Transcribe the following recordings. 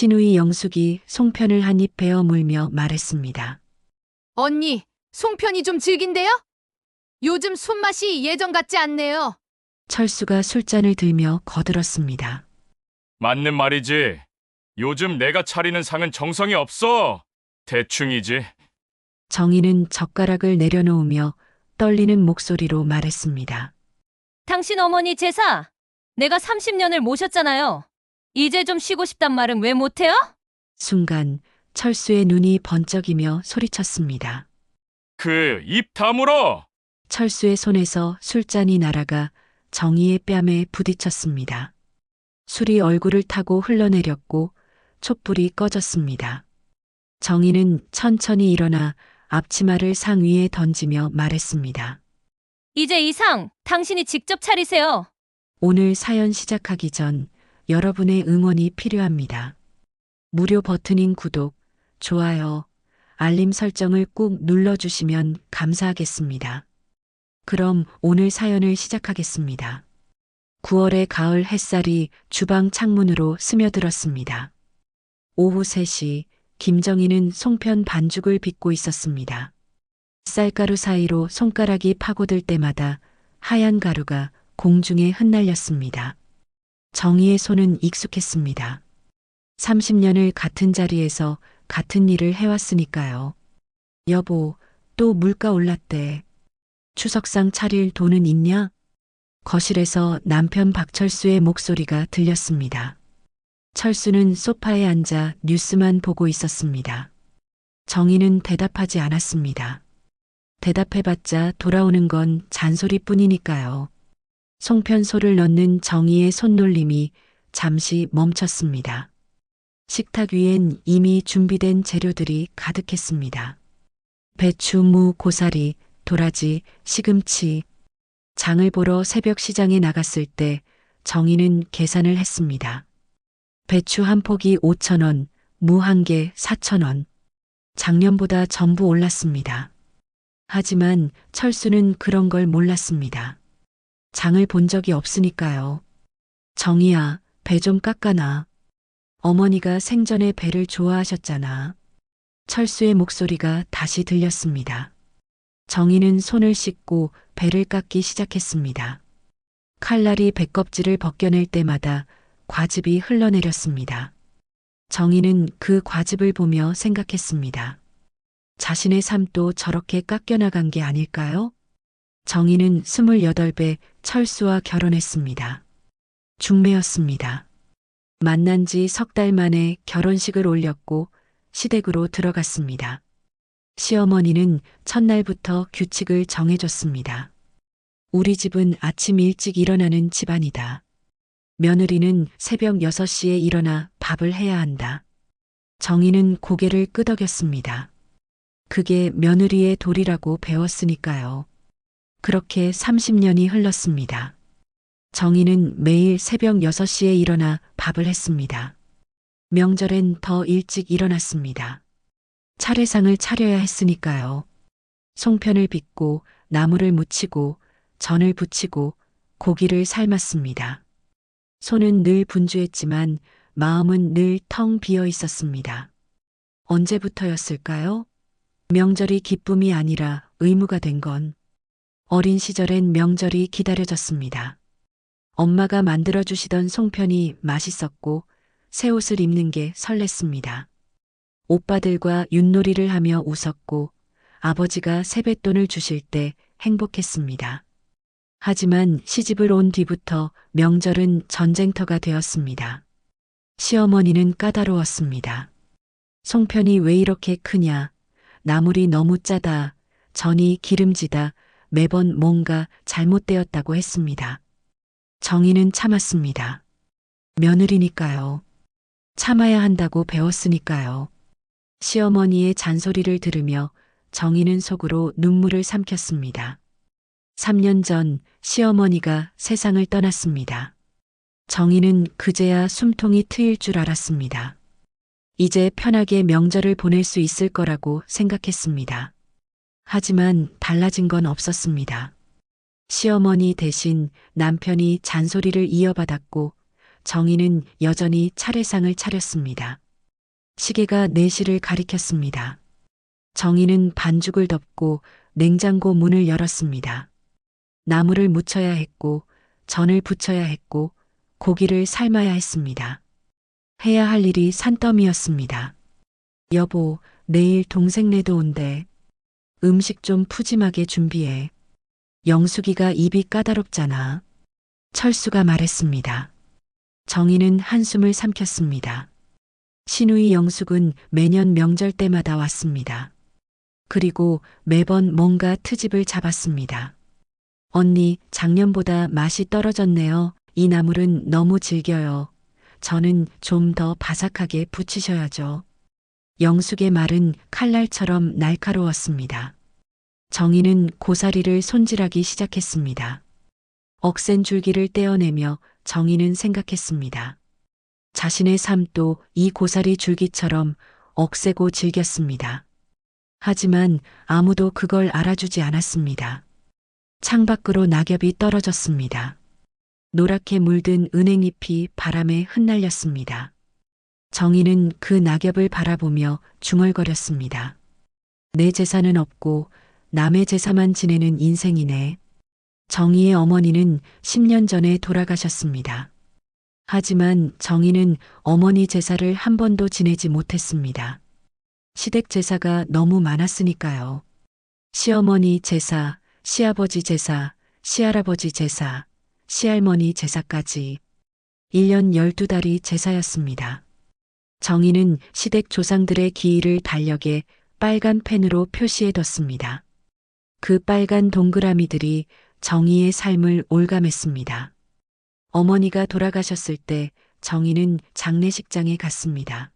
시누이 영숙이 송편을 한 입 베어 물며 말했습니다. 언니, 송편이 좀 질긴데요? 요즘 손맛이 예전 같지 않네요. 철수가 술잔을 들며 거들었습니다. 맞는 말이지. 요즘 내가 차리는 상은 정성이 없어. 대충이지. 정희는 젓가락을 내려놓으며 떨리는 목소리로 말했습니다. 당신 어머니 제사, 내가 30년을 모셨잖아요. 이제 좀 쉬고 싶단 말은 왜 못해요? 순간 철수의 눈이 번쩍이며 소리쳤습니다. 그 입 다물어. 철수의 손에서 술잔이 날아가 정희의 뺨에 부딪혔습니다. 술이 얼굴을 타고 흘러내렸고 촛불이 꺼졌습니다. 정희는 천천히 일어나 앞치마를 상 위에 던지며 말했습니다. 이제 이 상 당신이 직접 차리세요. 오늘 사연 시작하기 전 여러분의 응원이 필요합니다. 무료 버튼인 구독, 좋아요, 알림 설정을 꾹 눌러주시면 감사하겠습니다. 그럼 오늘 사연을 시작하겠습니다. 9월의 가을 햇살이 주방 창문으로 스며들었습니다. 오후 3시 김정희는 송편 반죽을 빚고 있었습니다. 쌀가루 사이로 손가락이 파고들 때마다 하얀 가루가 공중에 흩날렸습니다. 정희의 손은 익숙했습니다. 30년을 같은 자리에서 같은 일을 해왔으니까요. 여보, 또 물가 올랐대. 추석상 차릴 돈은 있냐? 거실에서 남편 박철수의 목소리가 들렸습니다. 철수는 소파에 앉아 뉴스만 보고 있었습니다. 정희는 대답하지 않았습니다. 대답해봤자 돌아오는 건 잔소리뿐이니까요. 송편소를 넣는 정희의 손놀림이 잠시 멈췄습니다. 식탁 위엔 이미 준비된 재료들이 가득했습니다. 배추, 무, 고사리, 도라지, 시금치. 장을 보러 새벽 시장에 나갔을 때 정희는 계산을 했습니다. 배추 한 포기 5,000원, 무 한 개 4,000원. 작년보다 전부 올랐습니다. 하지만 철수는 그런 걸 몰랐습니다. 장을 본 적이 없으니까요. 정희야, 배 좀 깎아놔. 어머니가 생전에 배를 좋아하셨잖아. 철수의 목소리가 다시 들렸습니다. 정희는 손을 씻고 배를 깎기 시작했습니다. 칼날이 배껍질을 벗겨낼 때마다 과즙이 흘러내렸습니다. 정희는 그 과즙을 보며 생각했습니다. 자신의 삶도 저렇게 깎여나간 게 아닐까요? 정희는 28배 철수와 결혼했습니다. 중매였습니다. 만난 지 석 달 만에 결혼식을 올렸고 시댁으로 들어갔습니다. 시어머니는 첫날부터 규칙을 정해줬습니다. 우리 집은 아침 일찍 일어나는 집안이다. 며느리는 새벽 6시에 일어나 밥을 해야 한다. 정희는 고개를 끄덕였습니다. 그게 며느리의 도리라고 배웠으니까요. 그렇게 30년이 흘렀습니다. 정희는 매일 새벽 6시에 일어나 밥을 했습니다. 명절엔 더 일찍 일어났습니다. 차례상을 차려야 했으니까요. 송편을 빚고 나물을 무치고 전을 부치고 고기를 삶았습니다. 손은 늘 분주했지만 마음은 늘 텅 비어 있었습니다. 언제부터였을까요? 명절이 기쁨이 아니라 의무가 된 건 어린 시절엔 명절이 기다려졌습니다. 엄마가 만들어주시던 송편이 맛있었고 새 옷을 입는 게 설렜습니다. 오빠들과 윷놀이를 하며 웃었고 아버지가 세뱃돈을 주실 때 행복했습니다. 하지만 시집을 온 뒤부터 명절은 전쟁터가 되었습니다. 시어머니는 까다로웠습니다. 송편이 왜 이렇게 크냐? 나물이 너무 짜다. 전이 기름지다. 매번 뭔가 잘못되었다고 했습니다. 정희는 참았습니다. 며느리니까요. 참아야 한다고 배웠으니까요. 시어머니의 잔소리를 들으며 정희는 속으로 눈물을 삼켰습니다. 3년 전 시어머니가 세상을 떠났습니다. 정희는 그제야 숨통이 트일 줄 알았습니다. 이제 편하게 명절을 보낼 수 있을 거라고 생각했습니다. 하지만 달라진 건 없었습니다. 시어머니 대신 남편이 잔소리를 이어받았고 정희는 여전히 차례상을 차렸습니다. 시계가 4시를 가리켰습니다. 정희는 반죽을 덮고 냉장고 문을 열었습니다. 나물을 무쳐야 했고, 전을 부쳐야 했고, 고기를 삶아야 했습니다. 해야 할 일이 산더미였습니다. 여보, 내일 동생네도 온대. 음식 좀 푸짐하게 준비해. 영숙이가 입이 까다롭잖아. 철수가 말했습니다. 정희는 한숨을 삼켰습니다. 시누이 영숙은 매년 명절 때마다 왔습니다. 그리고 매번 뭔가 트집을 잡았습니다. 언니, 작년보다 맛이 떨어졌네요. 이 나물은 너무 질겨요. 저는 좀 더 바삭하게 부치셔야죠. 영숙의 말은 칼날처럼 날카로웠습니다. 정희는 고사리를 손질하기 시작했습니다. 억센 줄기를 떼어내며 정희는 생각했습니다. 자신의 삶도 이 고사리 줄기처럼 억세고 질겼습니다. 하지만 아무도 그걸 알아주지 않았습니다. 창밖으로 낙엽이 떨어졌습니다. 노랗게 물든 은행잎이 바람에 흩날렸습니다. 정희는 그 낙엽을 바라보며 중얼거렸습니다. 내 재산은 없고 남의 제사만 지내는 인생이네. 정희의 어머니는 10년 전에 돌아가셨습니다. 하지만 정희는 어머니 제사를 한 번도 지내지 못했습니다. 시댁 제사가 너무 많았으니까요. 시어머니 제사, 시아버지 제사, 시할아버지 제사, 시할머니 제사까지 1년 12달이 제사였습니다. 정희는 시댁 조상들의 기일을 달력에 빨간 펜으로 표시해뒀습니다. 그 빨간 동그라미들이 정희의 삶을 올감했습니다. 어머니가 돌아가셨을 때 정희는 장례식장에 갔습니다.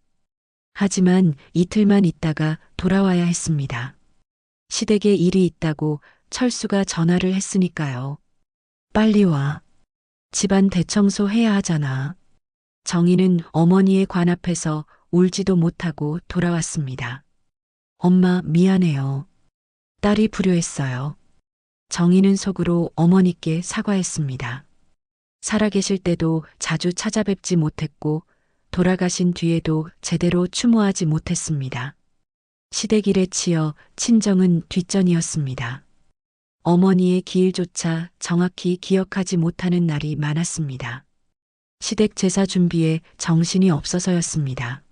하지만 이틀만 있다가 돌아와야 했습니다. 시댁에 일이 있다고 철수가 전화를 했으니까요. 빨리 와. 집안 대청소 해야 하잖아. 정희는 어머니의 관 앞에서 울지도 못하고 돌아왔습니다. 엄마, 미안해요. 딸이 불효했어요. 정희는 속으로 어머니께 사과했습니다. 살아계실 때도 자주 찾아뵙지 못했고 돌아가신 뒤에도 제대로 추모하지 못했습니다. 시댁 일에 치여 친정은 뒷전이었습니다. 어머니의 기일조차 정확히 기억하지 못하는 날이 많았습니다. 시댁 제사 준비에 정신이 없어서였습니다.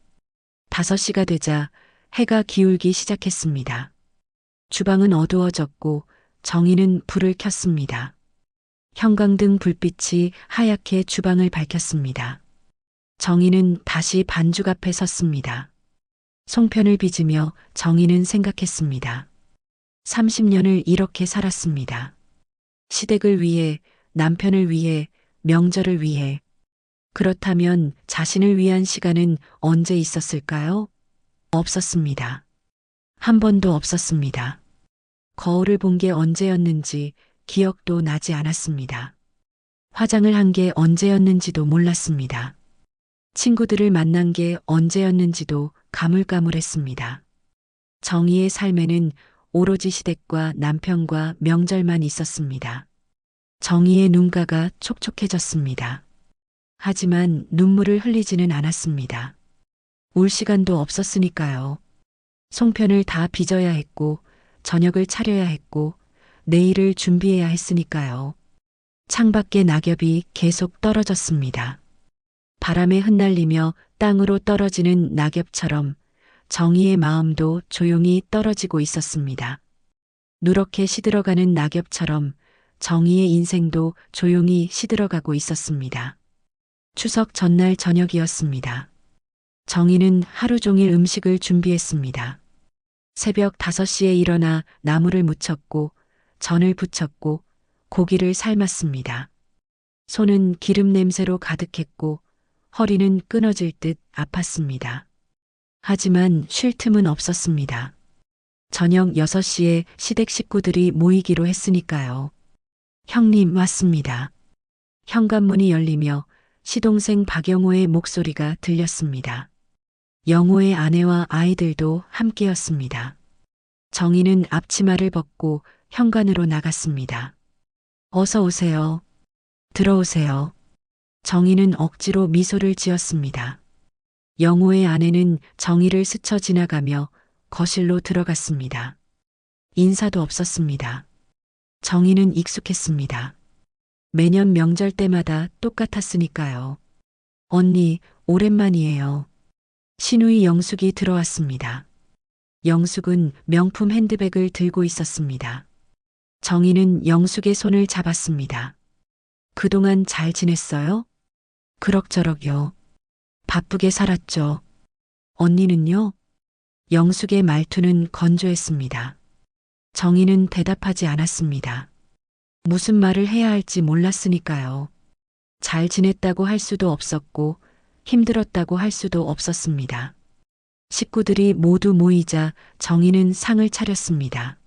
5시가 되자 해가 기울기 시작했습니다. 주방은 어두워졌고 정희는 불을 켰습니다. 형광등 불빛이 하얗게 주방을 밝혔습니다. 정희는 다시 반죽 앞에 섰습니다. 송편을 빚으며 정희는 생각했습니다. 30년을 이렇게 살았습니다. 시댁을 위해, 남편을 위해, 명절을 위해. 그렇다면 자신을 위한 시간은 언제 있었을까요? 없었습니다. 한 번도 없었습니다. 거울을 본 게 언제였는지 기억도 나지 않았습니다. 화장을 한 게 언제였는지도 몰랐습니다. 친구들을 만난 게 언제였는지도 가물가물했습니다. 정희의 삶에는 오로지 시댁과 남편과 명절만 있었습니다. 정희의 눈가가 촉촉해졌습니다. 하지만 눈물을 흘리지는 않았습니다. 울 시간도 없었으니까요. 송편을 다 빚어야 했고 저녁을 차려야 했고 내일을 준비해야 했으니까요. 창밖에 낙엽이 계속 떨어졌습니다. 바람에 흩날리며 땅으로 떨어지는 낙엽처럼 정희의 마음도 조용히 떨어지고 있었습니다. 누렇게 시들어가는 낙엽처럼 정희의 인생도 조용히 시들어가고 있었습니다. 추석 전날 저녁이었습니다. 정희는 하루 종일 음식을 준비했습니다. 새벽 5시에 일어나 나물을 무쳤고 전을 부쳤고 고기를 삶았습니다. 손은 기름 냄새로 가득했고 허리는 끊어질 듯 아팠습니다. 하지만 쉴 틈은 없었습니다. 저녁 6시에 시댁 식구들이 모이기로 했으니까요. 형님 왔습니다. 현관문이 열리며 시동생 박영호의 목소리가 들렸습니다. 영호의 아내와 아이들도 함께였습니다. 정희는 앞치마를 벗고 현관으로 나갔습니다. 어서 오세요. 들어오세요. 정희는 억지로 미소를 지었습니다. 영호의 아내는 정희를 스쳐 지나가며 거실로 들어갔습니다. 인사도 없었습니다. 정희는 익숙했습니다. 매년 명절 때마다 똑같았으니까요. 언니, 오랜만이에요. 신우이 영숙이 들어왔습니다. 영숙은 명품 핸드백을 들고 있었습니다. 정희는 영숙의 손을 잡았습니다. 그동안 잘 지냈어요? 그럭저럭요. 바쁘게 살았죠. 언니는요? 영숙의 말투는 건조했습니다. 정희는 대답하지 않았습니다. 무슨 말을 해야 할지 몰랐으니까요. 잘 지냈다고 할 수도 없었고 힘들었다고 할 수도 없었습니다. 식구들이 모두 모이자 정희는 상을 차렸습니다.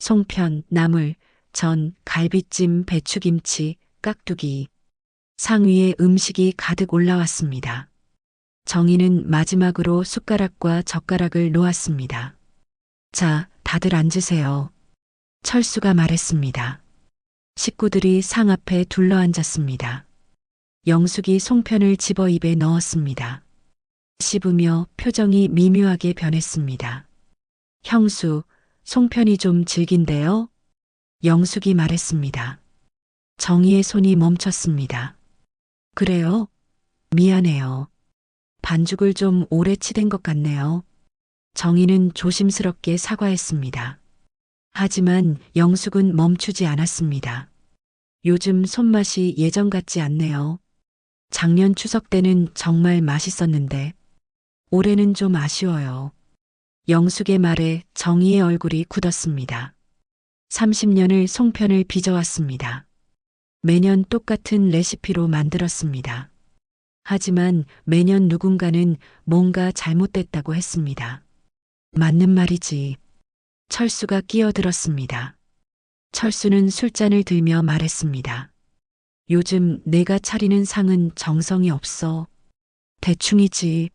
송편, 나물, 전, 갈비찜, 배추김치, 깍두기. 상 위에 음식이 가득 올라왔습니다. 정희는 마지막으로 숟가락과 젓가락을 놓았습니다. 자, 다들 앉으세요. 철수가 말했습니다. 식구들이 상 앞에 둘러앉았습니다. 영숙이 송편을 집어 입에 넣었습니다. 씹으며 표정이 미묘하게 변했습니다. 형수, 송편이 좀 질긴데요? 영숙이 말했습니다. 정희의 손이 멈췄습니다. 그래요? 미안해요. 반죽을 좀 오래 치댄 것 같네요. 정희는 조심스럽게 사과했습니다. 하지만 영숙은 멈추지 않았습니다. 요즘 손맛이 예전 같지 않네요. 작년 추석 때는 정말 맛있었는데 올해는 좀 아쉬워요. 영숙의 말에 정희의 얼굴이 굳었습니다. 30년을 송편을 빚어왔습니다. 매년 똑같은 레시피로 만들었습니다. 하지만 매년 누군가는 뭔가 잘못됐다고 했습니다. 맞는 말이지. 철수가 끼어들었습니다. 철수는 술잔을 들며 말했습니다. 요즘 내가 차리는 상은 정성이 없어. 대충이지.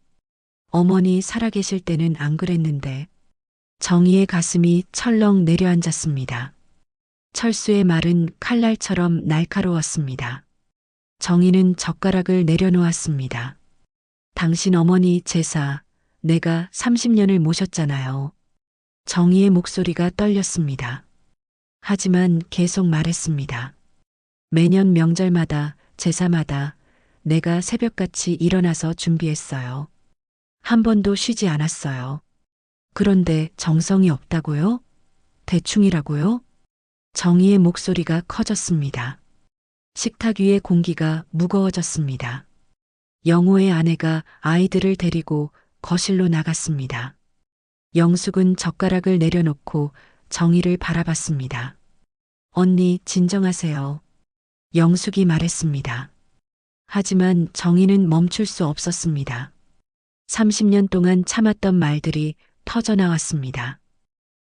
어머니 살아계실 때는 안 그랬는데. 정희의 가슴이 철렁 내려앉았습니다. 철수의 말은 칼날처럼 날카로웠습니다. 정희는 젓가락을 내려놓았습니다. 당신 어머니 제사, 내가 30년을 모셨잖아요. 정희의 목소리가 떨렸습니다. 하지만 계속 말했습니다. 매년 명절마다, 제사마다 내가 새벽같이 일어나서 준비했어요. 한 번도 쉬지 않았어요. 그런데 정성이 없다고요? 대충이라고요? 정희의 목소리가 커졌습니다. 식탁 위의 공기가 무거워졌습니다. 영호의 아내가 아이들을 데리고 거실로 나갔습니다. 영숙은 젓가락을 내려놓고 정희를 바라봤습니다. 언니, 진정하세요. 영숙이 말했습니다. 하지만 정희는 멈출 수 없었습니다. 30년 동안 참았던 말들이 터져나왔습니다.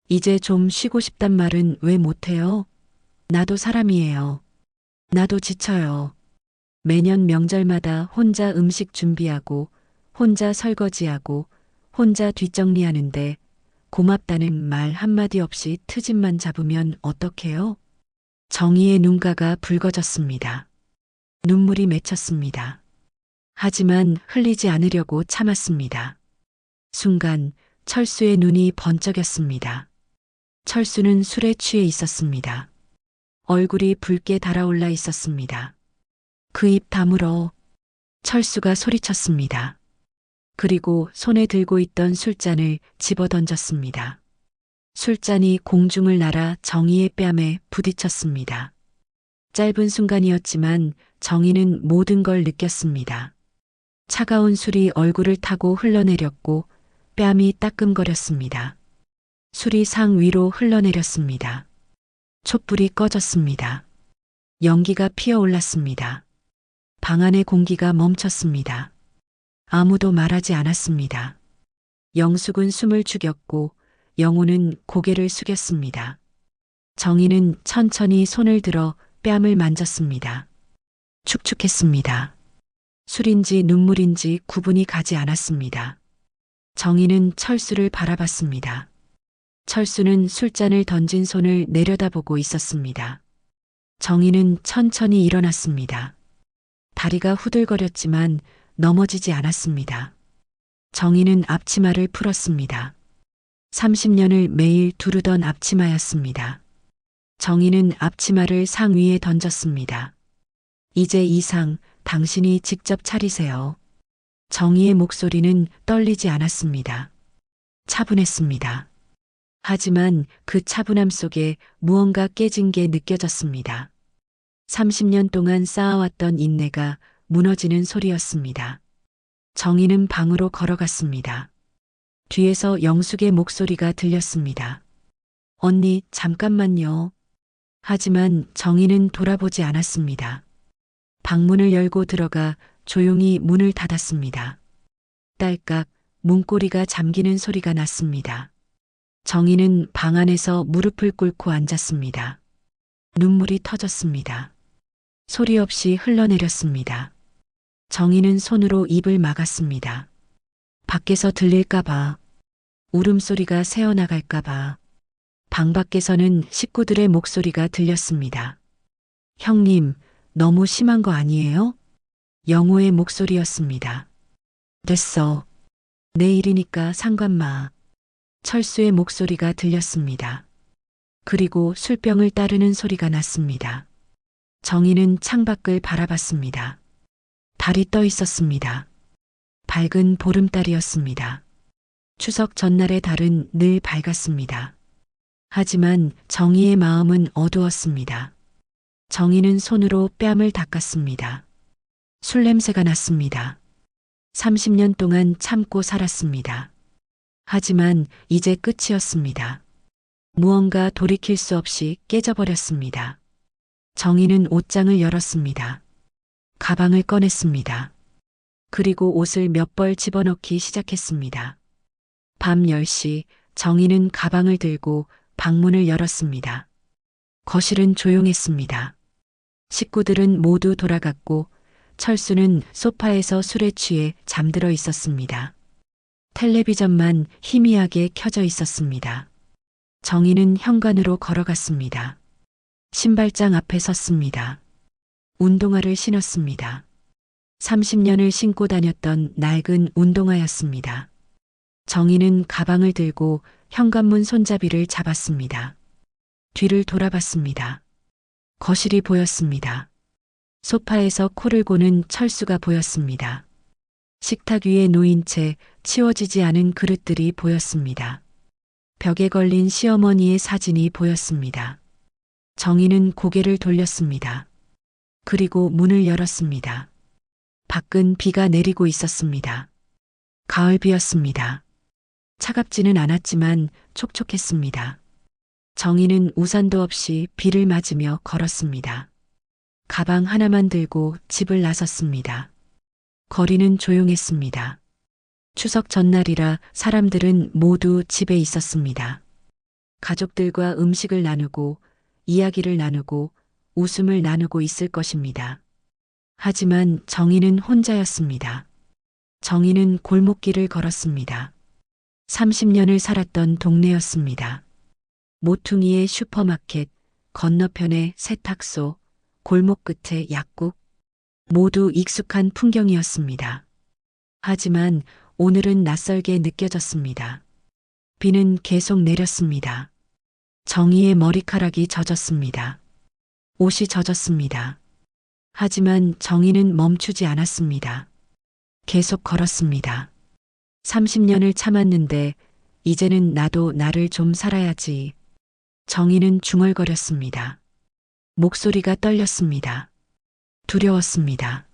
이제 좀 쉬고 싶단 말은 왜 못해요? 나도 사람이에요. 나도 지쳐요. 매년 명절마다 혼자 음식 준비하고, 혼자 설거지하고, 혼자 뒷정리하는데 고맙다는 말 한마디 없이 트집만 잡으면 어떡해요? 정희의 눈가가 붉어졌습니다. 눈물이 맺혔습니다. 하지만 흘리지 않으려고 참았습니다. 순간 철수의 눈이 번쩍였습니다. 철수는 술에 취해 있었습니다. 얼굴이 붉게 달아올라 있었습니다. 그 입 다물어. 철수가 소리쳤습니다. 그리고 손에 들고 있던 술잔을 집어던졌습니다. 술잔이 공중을 날아 정희의 뺨에 부딪혔습니다. 짧은 순간이었지만 정희는 모든 걸 느꼈습니다. 차가운 술이 얼굴을 타고 흘러내렸고 뺨이 따끔거렸습니다. 술이 상 위로 흘러내렸습니다. 촛불이 꺼졌습니다. 연기가 피어올랐습니다. 방 안의 공기가 멈췄습니다. 아무도 말하지 않았습니다. 영숙은 숨을 죽였고 영호는 고개를 숙였습니다. 정희는 천천히 손을 들어 뺨을 만졌습니다. 축축했습니다. 술인지 눈물인지 구분이 가지 않았습니다. 정희는 철수를 바라봤습니다. 철수는 술잔을 던진 손을 내려다보고 있었습니다. 정희는 천천히 일어났습니다. 다리가 후들거렸지만 넘어지지 않았습니다. 정희는 앞치마를 풀었습니다. 30년을 매일 두르던 앞치마였습니다. 정희는 앞치마를 상 위에 던졌습니다. 이제 이 상 당신이 직접 차리세요. 정희의 목소리는 떨리지 않았습니다. 차분했습니다. 하지만 그 차분함 속에 무언가 깨진 게 느껴졌습니다. 30년 동안 쌓아왔던 인내가 무너지는 소리였습니다. 정희는 방으로 걸어갔습니다. 뒤에서 영숙의 목소리가 들렸습니다. 언니, 잠깐만요. 하지만 정희는 돌아보지 않았습니다. 방문을 열고 들어가 조용히 문을 닫았습니다. 딸깍 문고리가 잠기는 소리가 났습니다. 정희는 방 안에서 무릎을 꿇고 앉았습니다. 눈물이 터졌습니다. 소리 없이 흘러내렸습니다. 정희는 손으로 입을 막았습니다. 밖에서 들릴까봐, 울음소리가 새어나갈까봐. 방 밖에서는 식구들의 목소리가 들렸습니다. 형님, 너무 심한 거 아니에요? 영호의 목소리였습니다. 됐어. 내일이니까 상관마. 철수의 목소리가 들렸습니다. 그리고 술병을 따르는 소리가 났습니다. 정희는 창밖을 바라봤습니다. 달이 떠 있었습니다. 밝은 보름달이었습니다. 추석 전날의 달은 늘 밝았습니다. 하지만 정희의 마음은 어두웠습니다. 정희는 손으로 뺨을 닦았습니다. 술 냄새가 났습니다. 30년 동안 참고 살았습니다. 하지만 이제 끝이었습니다. 무언가 돌이킬 수 없이 깨져버렸습니다. 정희는 옷장을 열었습니다. 가방을 꺼냈습니다. 그리고 옷을 몇 벌 집어넣기 시작했습니다. 밤 10시 정희는 가방을 들고 방문을 열었습니다. 거실은 조용했습니다. 식구들은 모두 돌아갔고 철수는 소파에서 술에 취해 잠들어 있었습니다. 텔레비전만 희미하게 켜져 있었습니다. 정희는 현관으로 걸어갔습니다. 신발장 앞에 섰습니다. 운동화를 신었습니다. 30년을 신고 다녔던 낡은 운동화였습니다. 정희는 가방을 들고 현관문 손잡이를 잡았습니다. 뒤를 돌아봤습니다. 거실이 보였습니다. 소파에서 코를 고는 철수가 보였습니다. 식탁 위에 놓인 채 치워지지 않은 그릇들이 보였습니다. 벽에 걸린 시어머니의 사진이 보였습니다. 정희는 고개를 돌렸습니다. 그리고 문을 열었습니다. 밖은 비가 내리고 있었습니다. 가을비였습니다. 차갑지는 않았지만 촉촉했습니다. 정희는 우산도 없이 비를 맞으며 걸었습니다. 가방 하나만 들고 집을 나섰습니다. 거리는 조용했습니다. 추석 전날이라 사람들은 모두 집에 있었습니다. 가족들과 음식을 나누고 이야기를 나누고 웃음을 나누고 있을 것입니다. 하지만 정희는 혼자였습니다. 정희는 골목길을 걸었습니다. 30년을 살았던 동네였습니다. 모퉁이의 슈퍼마켓, 건너편의 세탁소, 골목 끝의 약국, 모두 익숙한 풍경이었습니다. 하지만 오늘은 낯설게 느껴졌습니다. 비는 계속 내렸습니다. 정희의 머리카락이 젖었습니다. 옷이 젖었습니다. 하지만 정희는 멈추지 않았습니다. 계속 걸었습니다. 30년을 참았는데 이제는 나도 나를 좀 살아야지. 정희는 중얼거렸습니다. 목소리가 떨렸습니다. 두려웠습니다.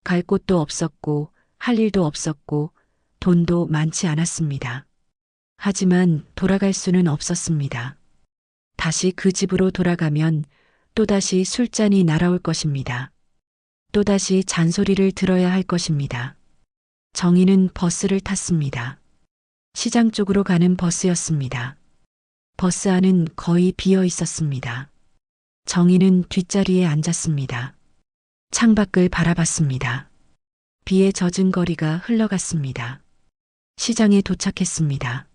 갈 곳도 없었고 할 일도 없었고 돈도 많지 않았습니다. 하지만 돌아갈 수는 없었습니다. 다시 그 집으로 돌아가면 또다시 술잔이 날아올 것입니다. 또다시 잔소리를 들어야 할 것입니다. 정희는 버스를 탔습니다. 시장 쪽으로 가는 버스였습니다. 버스 안은 거의 비어 있었습니다. 정희는 뒷자리에 앉았습니다. 창밖을 바라봤습니다. 비에 젖은 거리가 흘러갔습니다. 시장에 도착했습니다.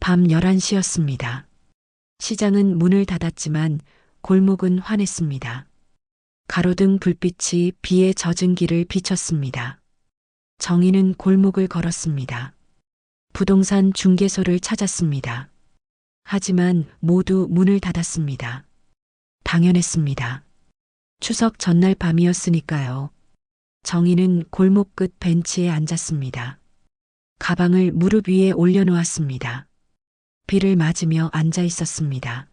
밤 11시였습니다. 시장은 문을 닫았지만 골목은 환했습니다. 가로등 불빛이 비에 젖은 길을 비쳤습니다. 정희는 골목을 걸었습니다. 부동산 중개소를 찾았습니다. 하지만 모두 문을 닫았습니다. 당연했습니다. 추석 전날 밤이었으니까요. 정희는 골목 끝 벤치에 앉았습니다. 가방을 무릎 위에 올려놓았습니다. 비를 맞으며 앉아 있었습니다.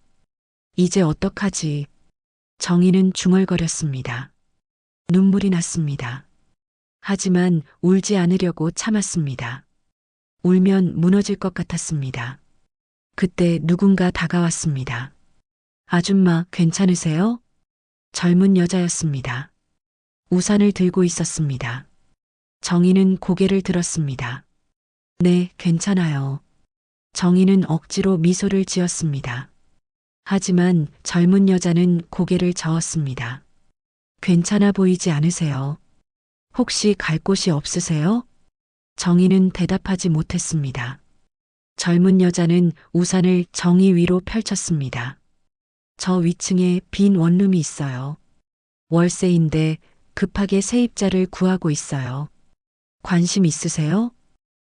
이제 어떡하지? 정희는 중얼거렸습니다. 눈물이 났습니다. 하지만 울지 않으려고 참았습니다. 울면 무너질 것 같았습니다. 그때 누군가 다가왔습니다. 아줌마, 괜찮으세요? 젊은 여자였습니다. 우산을 들고 있었습니다. 정희는 고개를 들었습니다. 네, 괜찮아요. 정희는 억지로 미소를 지었습니다. 하지만 젊은 여자는 고개를 저었습니다. 괜찮아 보이지 않으세요? 혹시 갈 곳이 없으세요? 정희는 대답하지 못했습니다. 젊은 여자는 우산을 정희 위로 펼쳤습니다. 저 위층에 빈 원룸이 있어요. 월세인데 급하게 세입자를 구하고 있어요. 관심 있으세요?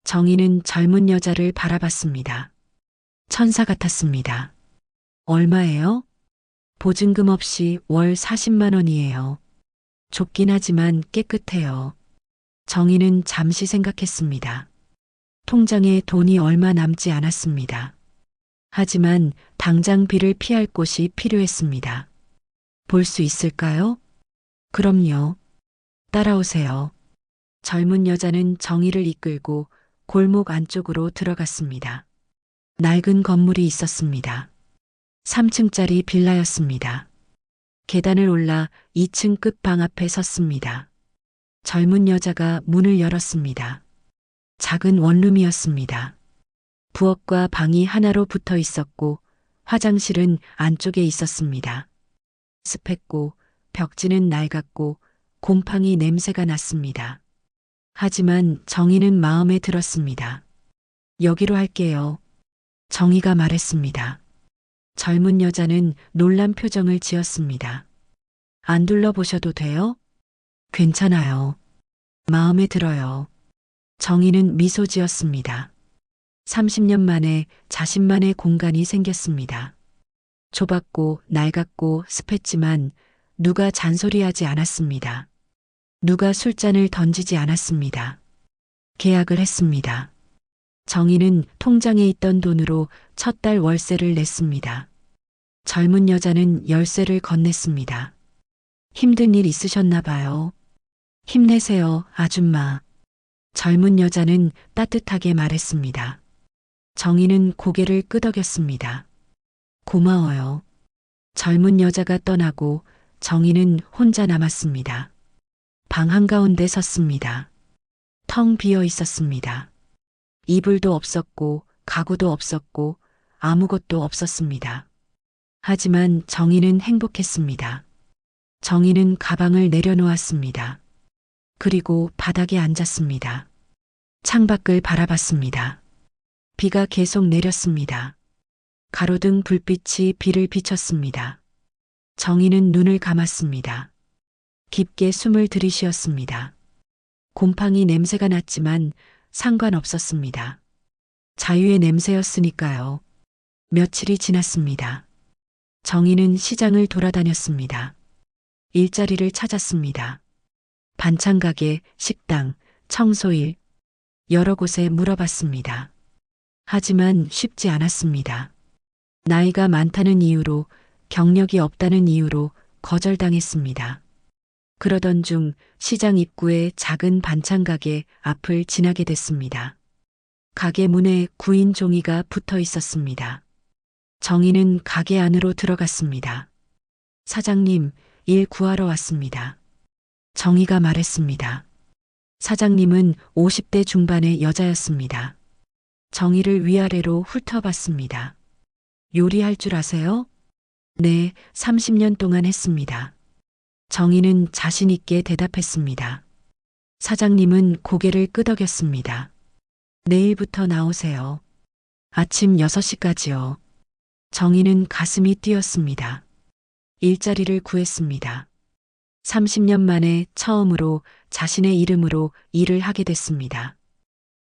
정희는 젊은 여자를 바라봤습니다. 천사 같았습니다. 얼마예요? 보증금 없이 월 40만 원이에요. 좁긴 하지만 깨끗해요. 정희는 잠시 생각했습니다. 통장에 돈이 얼마 남지 않았습니다. 하지만 당장 비를 피할 곳이 필요했습니다. 볼 수 있을까요? 그럼요. 따라오세요. 젊은 여자는 정희를 이끌고 골목 안쪽으로 들어갔습니다. 낡은 건물이 있었습니다. 3층짜리 빌라였습니다. 계단을 올라 2층 끝 방 앞에 섰습니다. 젊은 여자가 문을 열었습니다. 작은 원룸이었습니다. 부엌과 방이 하나로 붙어 있었고 화장실은 안쪽에 있었습니다. 습했고 벽지는 낡았고 곰팡이 냄새가 났습니다. 하지만 정희는 마음에 들었습니다. 여기로 할게요. 정희가 말했습니다. 젊은 여자는 놀란 표정을 지었습니다. 안 둘러보셔도 돼요? 괜찮아요. 마음에 들어요. 정희는 미소 지었습니다. 30년 만에 자신만의 공간이 생겼습니다. 좁았고 낡았고 습했지만 누가 잔소리하지 않았습니다. 누가 술잔을 던지지 않았습니다. 계약을 했습니다. 정희는 통장에 있던 돈으로 첫 달 월세를 냈습니다. 젊은 여자는 열쇠를 건넸습니다. 힘든 일 있으셨나 봐요. 힘내세요, 아줌마. 젊은 여자는 따뜻하게 말했습니다. 정희는 고개를 끄덕였습니다. 고마워요. 젊은 여자가 떠나고 정희는 혼자 남았습니다. 방 한가운데 섰습니다. 텅 비어 있었습니다. 이불도 없었고 가구도 없었고 아무것도 없었습니다. 하지만 정희는 행복했습니다. 정희는 가방을 내려놓았습니다. 그리고 바닥에 앉았습니다. 창밖을 바라봤습니다. 비가 계속 내렸습니다. 가로등 불빛이 비를 비쳤습니다. 정희는 눈을 감았습니다. 깊게 숨을 들이쉬었습니다. 곰팡이 냄새가 났지만 상관없었습니다. 자유의 냄새였으니까요. 며칠이 지났습니다. 정희는 시장을 돌아다녔습니다. 일자리를 찾았습니다. 반찬가게, 식당, 청소일, 여러 곳에 물어봤습니다. 하지만 쉽지 않았습니다. 나이가 많다는 이유로, 경력이 없다는 이유로 거절당했습니다. 그러던 중 시장 입구의 작은 반찬가게 앞을 지나게 됐습니다. 가게 문에 구인 종이가 붙어 있었습니다. 정희는 가게 안으로 들어갔습니다. 사장님, 일 구하러 왔습니다. 정희가 말했습니다. 사장님은 50대 중반의 여자였습니다. 정희를 위아래로 훑어봤습니다. 요리할 줄 아세요? 네, 30년 동안 했습니다. 정희는 자신 있게 대답했습니다. 사장님은 고개를 끄덕였습니다. 내일부터 나오세요. 아침 6시까지요. 정희는 가슴이 뛰었습니다. 일자리를 구했습니다. 30년 만에 처음으로 자신의 이름으로 일을 하게 됐습니다.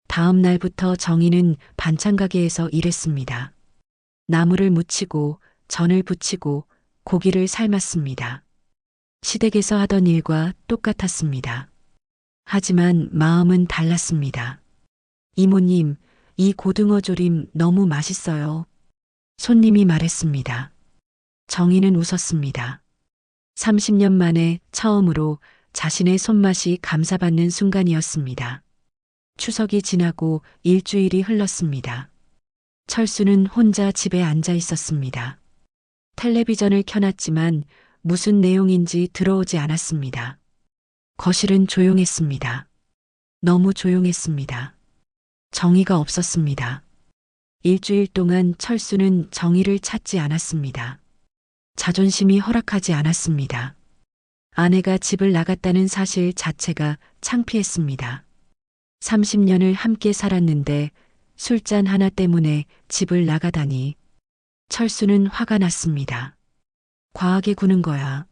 다음 날부터 정희는 반찬 가게에서 일했습니다. 나물을 무치고 전을 부치고 고기를 삶았습니다. 시댁에서 하던 일과 똑같았습니다. 하지만 마음은 달랐습니다. 이모님, 이 고등어 조림 너무 맛있어요. 손님이 말했습니다. 정희는 웃었습니다. 30년 만에 처음으로 자신의 손맛이 감사받는 순간이었습니다. 추석이 지나고 일주일이 흘렀습니다. 철수는 혼자 집에 앉아 있었습니다. 텔레비전을 켜놨지만 무슨 내용인지 들어오지 않았습니다. 거실은 조용했습니다. 너무 조용했습니다. 정의가 없었습니다. 일주일 동안 철수는 정의를 찾지 않았습니다. 자존심이 허락하지 않았습니다. 아내가 집을 나갔다는 사실 자체가 창피했습니다. 30년을 함께 살았는데 술잔 하나 때문에 집을 나가다니. 철수는 화가 났습니다. 과하게 구는 거야.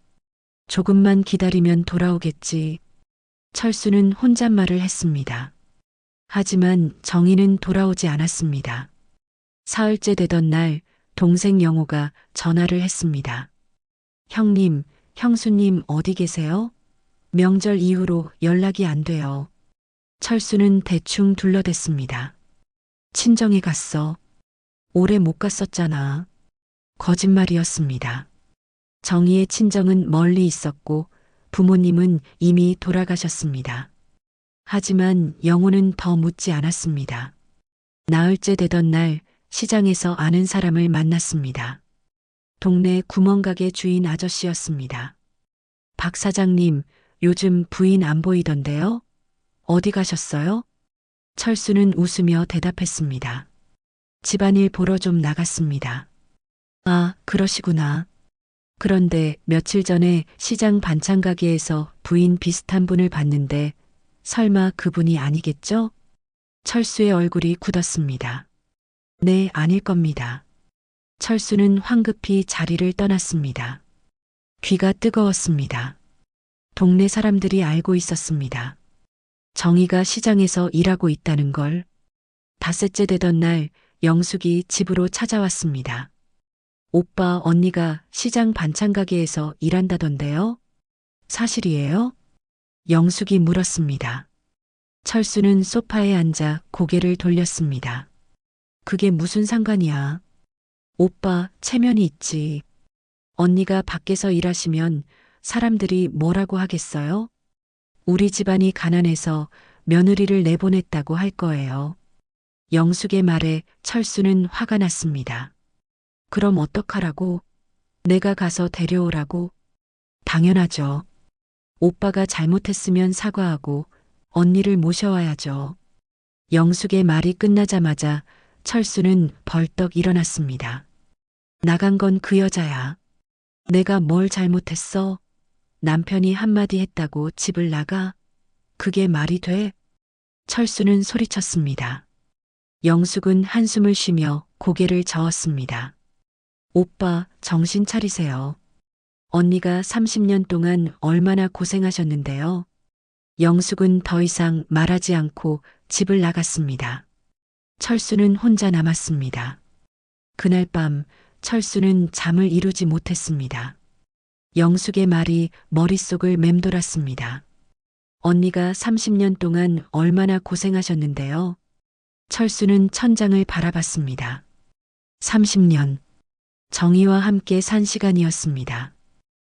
조금만 기다리면 돌아오겠지. 철수는 혼잣말을 했습니다. 하지만 정희는 돌아오지 않았습니다. 사흘째 되던 날 동생 영호가 전화를 했습니다. 형님, 형수님 어디 계세요? 명절 이후로 연락이 안 돼요. 철수는 대충 둘러댔습니다. 친정에 갔어. 오래 못 갔었잖아. 거짓말이었습니다. 정희의 친정은 멀리 있었고 부모님은 이미 돌아가셨습니다. 하지만 영호는 더 묻지 않았습니다. 나흘째 되던 날 시장에서 아는 사람을 만났습니다. 동네 구멍가게 주인 아저씨였습니다. 박 사장님, 요즘 부인 안 보이던데요? 어디 가셨어요? 철수는 웃으며 대답했습니다. 집안일 보러 좀 나갔습니다. 아, 그러시구나. 그런데 며칠 전에 시장 반찬 가게에서 부인 비슷한 분을 봤는데 설마 그분이 아니겠죠? 철수의 얼굴이 굳었습니다. 네, 아닐 겁니다. 철수는 황급히 자리를 떠났습니다. 귀가 뜨거웠습니다. 동네 사람들이 알고 있었습니다. 정희가 시장에서 일하고 있다는 걸. 닷새째 되던 날 영숙이 집으로 찾아왔습니다. 오빠, 언니가 시장 반찬 가게에서 일한다던데요? 사실이에요? 영숙이 물었습니다. 철수는 소파에 앉아 고개를 돌렸습니다. 그게 무슨 상관이야? 오빠, 체면이 있지. 언니가 밖에서 일하시면 사람들이 뭐라고 하겠어요? 우리 집안이 가난해서 며느리를 내보냈다고 할 거예요. 영숙의 말에 철수는 화가 났습니다. 그럼 어떡하라고? 내가 가서 데려오라고? 당연하죠. 오빠가 잘못했으면 사과하고 언니를 모셔와야죠. 영숙의 말이 끝나자마자 철수는 벌떡 일어났습니다. 나간 건 그 여자야. 내가 뭘 잘못했어? 남편이 한마디 했다고 집을 나가? 그게 말이 돼? 철수는 소리쳤습니다. 영숙은 한숨을 쉬며 고개를 저었습니다. 오빠, 정신 차리세요. 언니가 30년 동안 얼마나 고생하셨는데요. 영숙은 더 이상 말하지 않고 집을 나갔습니다. 철수는 혼자 남았습니다. 그날 밤 철수는 잠을 이루지 못했습니다. 영숙의 말이 머릿속을 맴돌았습니다. 언니가 30년 동안 얼마나 고생하셨는데요. 철수는 천장을 바라봤습니다. 30년. 정희와 함께 산 시간이었습니다.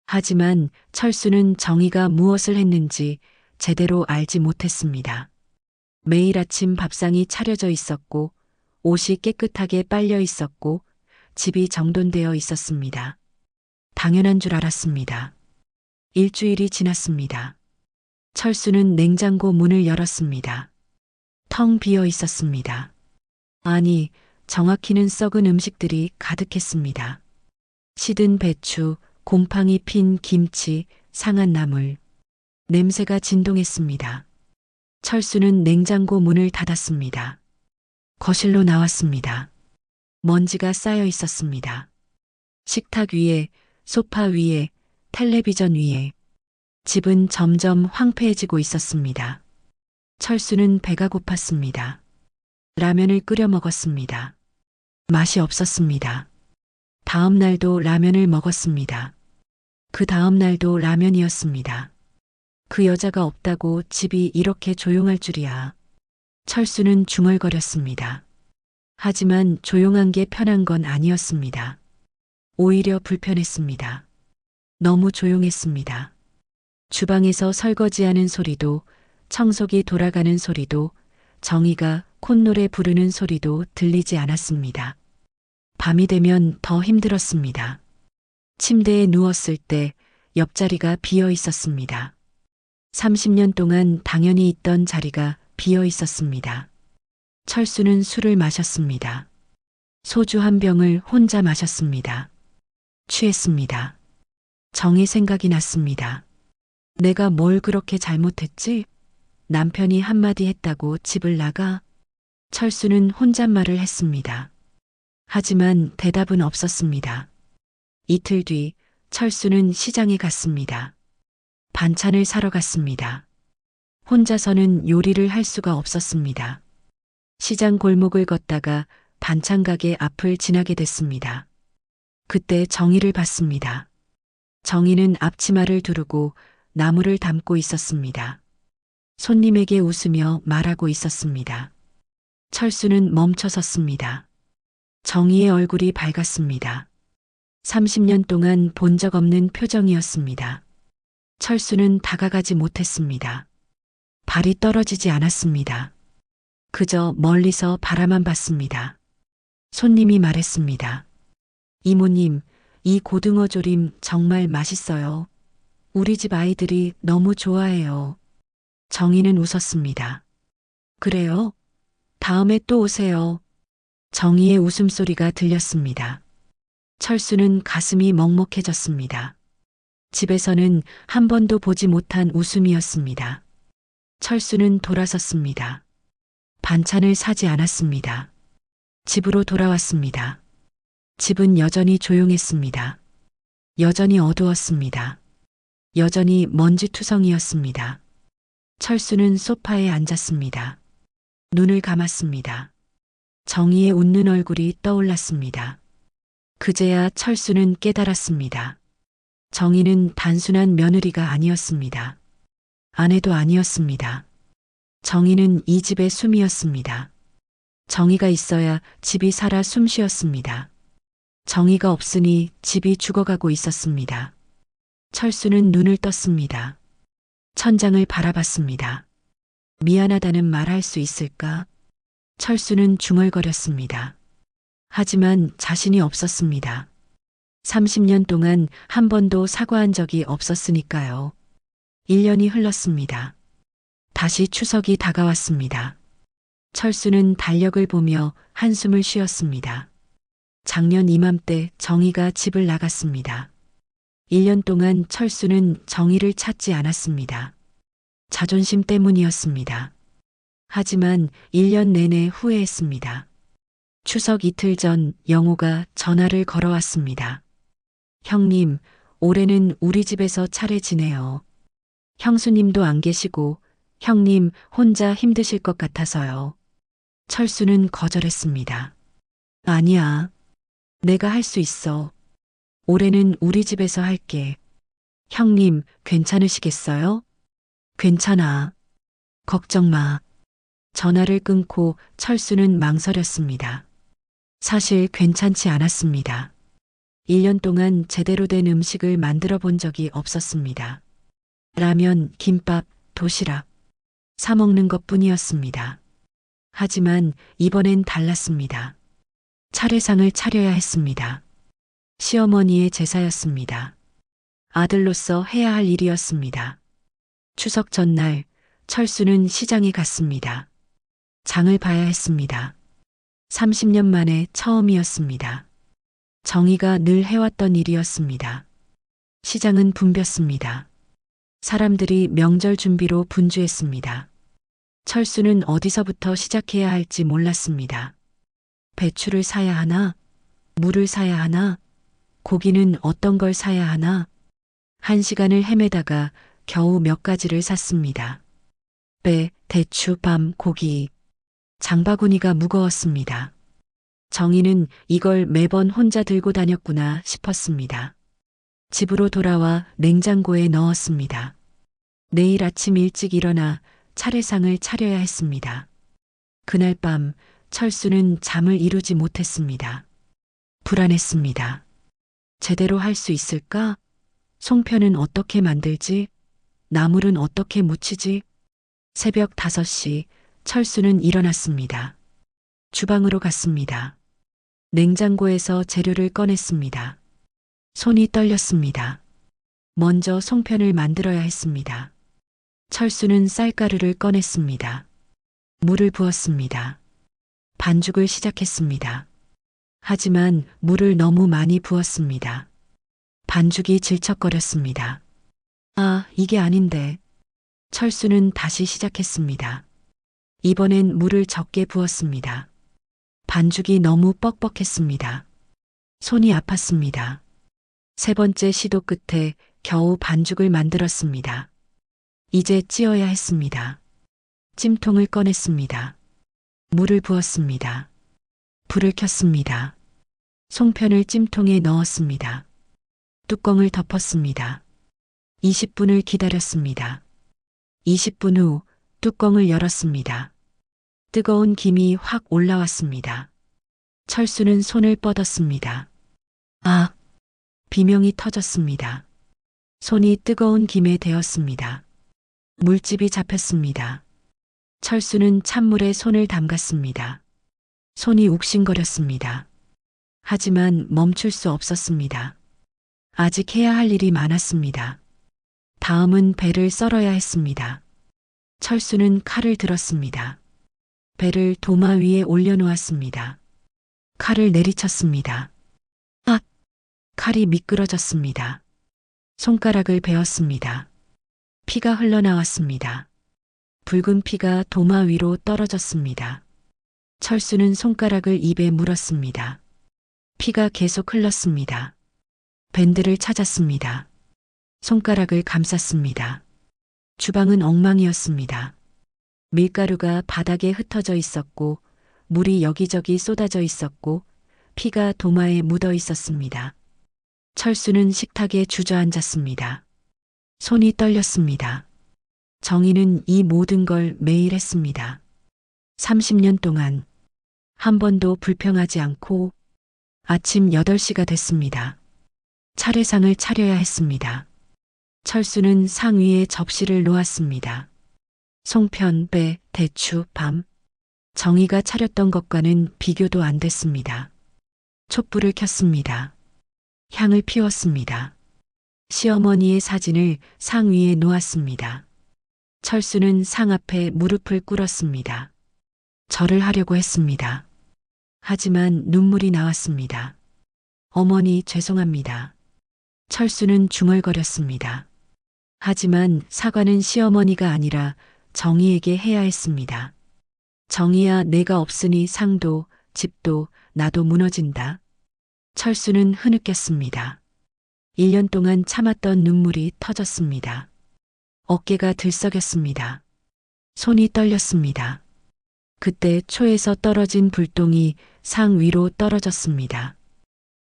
하지만 철수는 정희가 무엇을 했는지 제대로 알지 못했습니다. 매일 아침 밥상이 차려져 있었고 옷이 깨끗하게 빨려 있었고 집이 정돈되어 있었습니다. 당연한 줄 알았습니다. 일주일이 지났습니다. 철수는 냉장고 문을 열었습니다. 텅 비어 있었습니다. 아니, 정확히는 썩은 음식들이 가득했습니다. 시든 배추, 곰팡이 핀 김치, 상한 나물. 냄새가 진동했습니다. 철수는 냉장고 문을 닫았습니다. 거실로 나왔습니다. 먼지가 쌓여 있었습니다. 식탁 위에, 소파 위에, 텔레비전 위에. 집은 점점 황폐해지고 있었습니다. 철수는 배가 고팠습니다. 라면을 끓여 먹었습니다. 맛이 없었습니다. 다음 날도 라면을 먹었습니다. 그 다음 날도 라면이었습니다. 그 여자가 없다고 집이 이렇게 조용할 줄이야. 철수는 중얼거렸습니다. 하지만 조용한 게 편한 건 아니었습니다. 오히려 불편했습니다. 너무 조용했습니다. 주방에서 설거지하는 소리도, 청소기 돌아가는 소리도, 정희가 콧노래 부르는 소리도 들리지 않았습니다. 밤이 되면 더 힘들었습니다. 침대에 누웠을 때 옆자리가 비어 있었습니다. 30년 동안 당연히 있던 자리가 비어 있었습니다. 철수는 술을 마셨습니다. 소주 한 병을 혼자 마셨습니다. 취했습니다. 정의 생각이 났습니다. 내가 뭘 그렇게 잘못했지? 남편이 한마디 했다고 집을 나가? 철수는 혼잣말을 했습니다. 하지만 대답은 없었습니다. 이틀 뒤 철수는 시장에 갔습니다. 반찬을 사러 갔습니다. 혼자서는 요리를 할 수가 없었습니다. 시장 골목을 걷다가 반찬 가게 앞을 지나게 됐습니다. 그때 정희를 봤습니다. 정희는 앞치마를 두르고 나무를 담고 있었습니다. 손님에게 웃으며 말하고 있었습니다. 철수는 멈춰 섰습니다. 정희의 얼굴이 밝았습니다. 30년 동안 본 적 없는 표정이었습니다. 철수는 다가가지 못했습니다. 발이 떨어지지 않았습니다. 그저 멀리서 바라만 봤습니다. 손님이 말했습니다. 이모님, 이 고등어 조림 정말 맛있어요. 우리 집 아이들이 너무 좋아해요. 정희는 웃었습니다. 그래요? 다음에 또 오세요. 정희의 웃음소리가 들렸습니다. 철수는 가슴이 먹먹해졌습니다. 집에서는 한 번도 보지 못한 웃음이었습니다. 철수는 돌아섰습니다. 반찬을 사지 않았습니다. 집으로 돌아왔습니다. 집은 여전히 조용했습니다. 여전히 어두웠습니다. 여전히 먼지투성이었습니다. 철수는 소파에 앉았습니다. 눈을 감았습니다. 정희의 웃는 얼굴이 떠올랐습니다. 그제야 철수는 깨달았습니다. 정희는 단순한 며느리가 아니었습니다. 아내도 아니었습니다. 정희는 이 집의 숨이었습니다. 정희가 있어야 집이 살아 숨쉬었습니다. 정희가 없으니 집이 죽어가고 있었습니다. 철수는 눈을 떴습니다. 천장을 바라봤습니다. 미안하다는 말 할 수 있을까? 철수는 중얼거렸습니다. 하지만 자신이 없었습니다. 30년 동안 한 번도 사과한 적이 없었으니까요. 1년이 흘렀습니다. 다시 추석이 다가왔습니다. 철수는 달력을 보며 한숨을 쉬었습니다. 작년 이맘때 정희가 집을 나갔습니다. 1년 동안 철수는 정희를 찾지 않았습니다. 자존심 때문이었습니다. 하지만 1년 내내 후회했습니다. 추석 이틀 전 영호가 전화를 걸어왔습니다. 형님, 올해는 우리 집에서 차례 지내요. 형수님도 안 계시고 형님 혼자 힘드실 것 같아서요. 철수는 거절했습니다. 아니야. 내가 할 수 있어. 올해는 우리 집에서 할게. 형님, 괜찮으시겠어요? 괜찮아. 걱정 마. 전화를 끊고 철수는 망설였습니다. 사실 괜찮지 않았습니다. 1년 동안 제대로 된 음식을 만들어 본 적이 없었습니다. 라면, 김밥, 도시락. 사 먹는 것 뿐이었습니다. 하지만 이번엔 달랐습니다. 차례상을 차려야 했습니다. 시어머니의 제사였습니다. 아들로서 해야 할 일이었습니다. 추석 전날 철수는 시장에 갔습니다. 장을 봐야 했습니다. 30년 만에 처음이었습니다. 정희가 늘 해왔던 일이었습니다. 시장은 붐볐습니다. 사람들이 명절 준비로 분주했습니다. 철수는 어디서부터 시작해야 할지 몰랐습니다. 배추를 사야 하나? 물을 사야 하나? 고기는 어떤 걸 사야 하나? 1시간을 헤매다가 겨우 몇 가지를 샀습니다. 배, 대추, 밤, 고기. 장바구니가 무거웠습니다. 정희는 이걸 매번 혼자 들고 다녔구나 싶었습니다. 집으로 돌아와 냉장고에 넣었습니다. 내일 아침 일찍 일어나 차례상을 차려야 했습니다. 그날 밤 철수는 잠을 이루지 못했습니다. 불안했습니다. 제대로 할 수 있을까? 송편은 어떻게 만들지? 나물은 어떻게 무치지? 새벽 5시 철수는 일어났습니다. 주방으로 갔습니다. 냉장고에서 재료를 꺼냈습니다. 손이 떨렸습니다. 먼저 송편을 만들어야 했습니다. 철수는 쌀가루를 꺼냈습니다. 물을 부었습니다. 반죽을 시작했습니다. 하지만 물을 너무 많이 부었습니다. 반죽이 질척거렸습니다. 아, 이게 아닌데. 철수는 다시 시작했습니다. 이번엔 물을 적게 부었습니다. 반죽이 너무 뻑뻑했습니다. 손이 아팠습니다. 세 번째 시도 끝에 겨우 반죽을 만들었습니다. 이제 찌어야 했습니다. 찜통을 꺼냈습니다. 물을 부었습니다. 불을 켰습니다. 송편을 찜통에 넣었습니다. 뚜껑을 덮었습니다. 20분을 기다렸습니다. 20분 후 뚜껑을 열었습니다. 뜨거운 김이 확 올라왔습니다. 철수는 손을 뻗었습니다. 아! 비명이 터졌습니다. 손이 뜨거운 김에 데었습니다. 물집이 잡혔습니다. 철수는 찬물에 손을 담갔습니다. 손이 욱신거렸습니다. 하지만 멈출 수 없었습니다. 아직 해야 할 일이 많았습니다. 다음은 배를 썰어야 했습니다. 철수는 칼을 들었습니다. 배를 도마 위에 올려놓았습니다. 칼을 내리쳤습니다. 아! 칼이 미끄러졌습니다. 손가락을 베었습니다. 피가 흘러나왔습니다. 붉은 피가 도마 위로 떨어졌습니다. 철수는 손가락을 입에 물었습니다. 피가 계속 흘렀습니다. 밴드를 찾았습니다. 손가락을 감쌌습니다. 주방은 엉망이었습니다. 밀가루가 바닥에 흩어져 있었고, 물이 여기저기 쏟아져 있었고, 피가 도마에 묻어 있었습니다. 철수는 식탁에 주저앉았습니다. 손이 떨렸습니다. 정희는 이 모든 걸 매일 했습니다. 30년 동안 한 번도 불평하지 않고 아침 8시가 됐습니다. 차례상을 차려야 했습니다. 철수는 상 위에 접시를 놓았습니다. 송편, 배, 대추, 밤. 정희가 차렸던 것과는 비교도 안 됐습니다. 촛불을 켰습니다. 향을 피웠습니다. 시어머니의 사진을 상 위에 놓았습니다. 철수는 상 앞에 무릎을 꿇었습니다. 절을 하려고 했습니다. 하지만 눈물이 나왔습니다. 어머니 죄송합니다. 철수는 중얼거렸습니다. 하지만 사과는 시어머니가 아니라 정희에게 해야 했습니다. 정희야, 내가 없으니 상도, 집도, 나도 무너진다. 철수는 흐느꼈습니다. 1년 동안 참았던 눈물이 터졌습니다. 어깨가 들썩였습니다. 손이 떨렸습니다. 그때 초에서 떨어진 불똥이 상 위로 떨어졌습니다.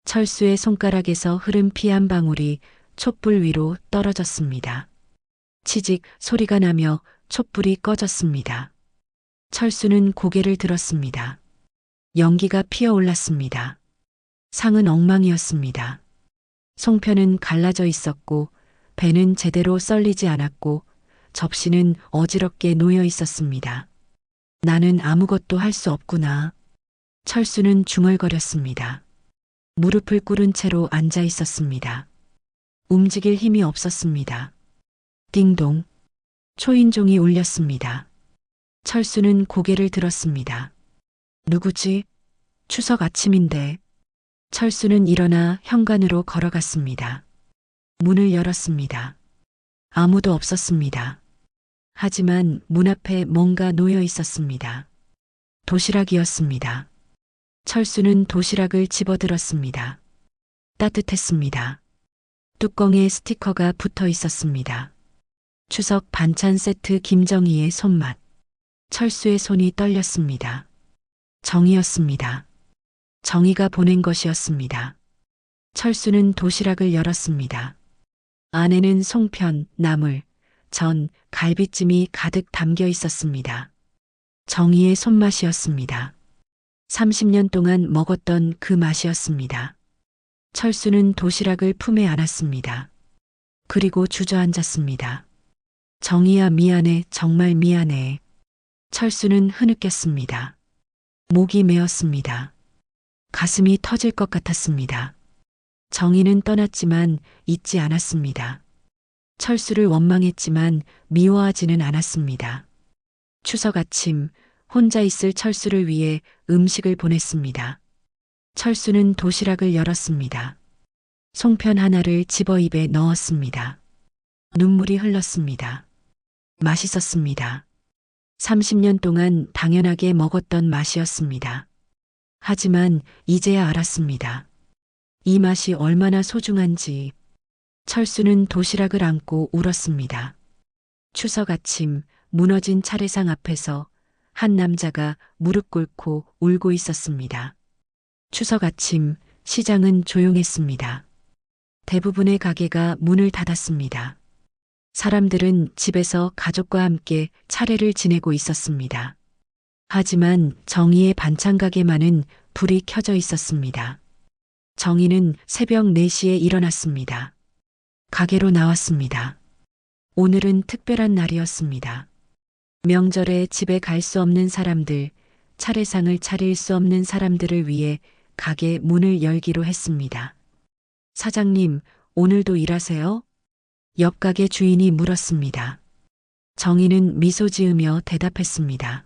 철수의 손가락에서 흐른 피 한 방울이 촛불 위로 떨어졌습니다. 치직 소리가 나며 촛불이 꺼졌습니다. 철수는 고개를 들었습니다. 연기가 피어올랐습니다. 상은 엉망이었습니다. 송편은 갈라져 있었고, 배는 제대로 썰리지 않았고, 접시는 어지럽게 놓여 있었습니다. 나는 아무것도 할 수 없구나. 철수는 중얼거렸습니다. 무릎을 꿇은 채로 앉아 있었습니다. 움직일 힘이 없었습니다. 띵동. 초인종이 울렸습니다. 철수는 고개를 들었습니다. 누구지? 추석 아침인데. 철수는 일어나 현관으로 걸어갔습니다. 문을 열었습니다. 아무도 없었습니다. 하지만 문 앞에 뭔가 놓여 있었습니다. 도시락이었습니다. 철수는 도시락을 집어들었습니다. 따뜻했습니다. 뚜껑에 스티커가 붙어 있었습니다. 추석 반찬 세트 김정희의 손맛. 철수의 손이 떨렸습니다. 정이었습니다. 정이가 보낸 것이었습니다. 철수는 도시락을 열었습니다. 안에는 송편, 나물, 전, 갈비찜이 가득 담겨 있었습니다. 정이의 손맛이었습니다. 30년 동안 먹었던 그 맛이었습니다. 철수는 도시락을 품에 안았습니다. 그리고 주저앉았습니다. 정이야 미안해, 정말 미안해. 철수는 흐느꼈습니다. 목이 메었습니다. 가슴이 터질 것 같았습니다. 정이는 떠났지만 잊지 않았습니다. 철수를 원망했지만 미워하지는 않았습니다. 추석 아침 혼자 있을 철수를 위해 음식을 보냈습니다. 철수는 도시락을 열었습니다. 송편 하나를 집어 입에 넣었습니다. 눈물이 흘렀습니다. 맛있었습니다. 30년 동안 당연하게 먹었던 맛이었습니다. 하지만 이제야 알았습니다. 이 맛이 얼마나 소중한지. 철수는 도시락을 안고 울었습니다. 추석 아침 무너진 차례상 앞에서 한 남자가 무릎 꿇고 울고 있었습니다. 추석 아침 시장은 조용했습니다. 대부분의 가게가 문을 닫았습니다. 사람들은 집에서 가족과 함께 차례를 지내고 있었습니다. 하지만 정희의 반찬 가게만은 불이 켜져 있었습니다. 정희는 새벽 4시에 일어났습니다. 가게로 나왔습니다. 오늘은 특별한 날이었습니다. 명절에 집에 갈 수 없는 사람들, 차례상을 차릴 수 없는 사람들을 위해 가게 문을 열기로 했습니다. 사장님, 오늘도 일하세요? 옆 가게 주인이 물었습니다. 정희는 미소 지으며 대답했습니다.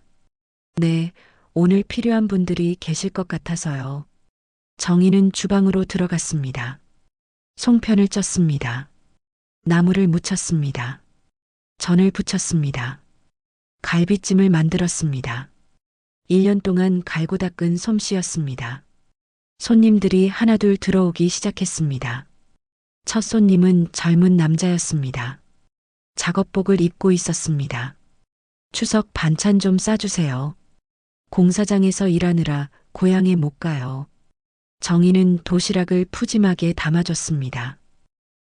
네, 오늘 필요한 분들이 계실 것 같아서요. 정희는 주방으로 들어갔습니다. 송편을 쪘습니다. 나물을 무쳤습니다. 전을 부쳤습니다. 갈비찜을 만들었습니다. 1년 동안 갈고 닦은 솜씨였습니다. 손님들이 하나둘 들어오기 시작했습니다. 첫 손님은 젊은 남자였습니다. 작업복을 입고 있었습니다. 추석 반찬 좀 싸주세요. 공사장에서 일하느라 고향에 못 가요. 정희는 도시락을 푸짐하게 담아줬습니다.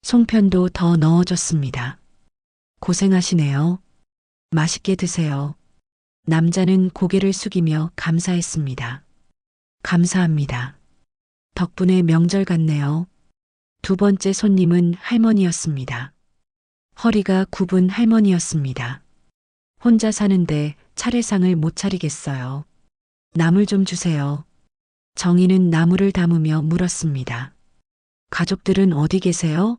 송편도 더 넣어줬습니다. 고생하시네요. 맛있게 드세요. 남자는 고개를 숙이며 감사했습니다. 감사합니다. 덕분에 명절 같네요. 두 번째 손님은 할머니였습니다. 허리가 굽은 할머니였습니다. 혼자 사는데 차례상을 못 차리겠어요. 나물 좀 주세요. 정희는 나물을 담으며 물었습니다. 가족들은 어디 계세요?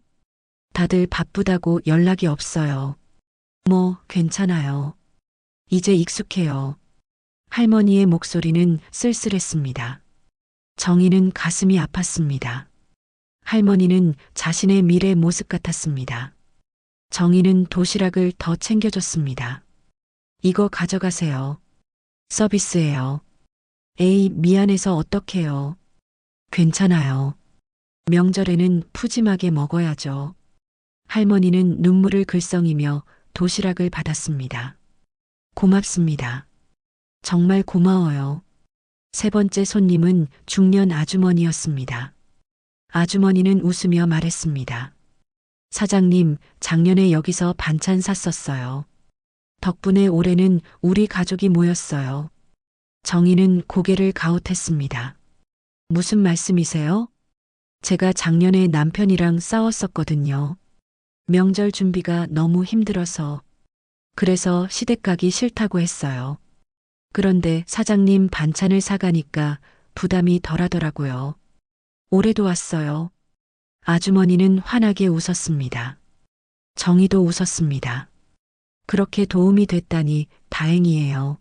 다들 바쁘다고 연락이 없어요. 뭐, 괜찮아요. 이제 익숙해요. 할머니의 목소리는 쓸쓸했습니다. 정희는 가슴이 아팠습니다. 할머니는 자신의 미래 모습 같았습니다. 정희는 도시락을 더 챙겨줬습니다. 이거 가져가세요. 서비스예요. 에이, 미안해서 어떡해요. 괜찮아요. 명절에는 푸짐하게 먹어야죠. 할머니는 눈물을 글썽이며 도시락을 받았습니다. 고맙습니다. 정말 고마워요. 세 번째 손님은 중년 아주머니였습니다. 아주머니는 웃으며 말했습니다. 사장님, 작년에 여기서 반찬 샀었어요. 덕분에 올해는 우리 가족이 모였어요. 정희는 고개를 가웃했습니다. 무슨 말씀이세요? 제가 작년에 남편이랑 싸웠었거든요. 명절 준비가 너무 힘들어서. 그래서 시댁 가기 싫다고 했어요. 그런데 사장님 반찬을 사가니까 부담이 덜하더라고요. 올해도 왔어요. 아주머니는 환하게 웃었습니다. 정희도 웃었습니다. 그렇게 도움이 됐다니 다행이에요.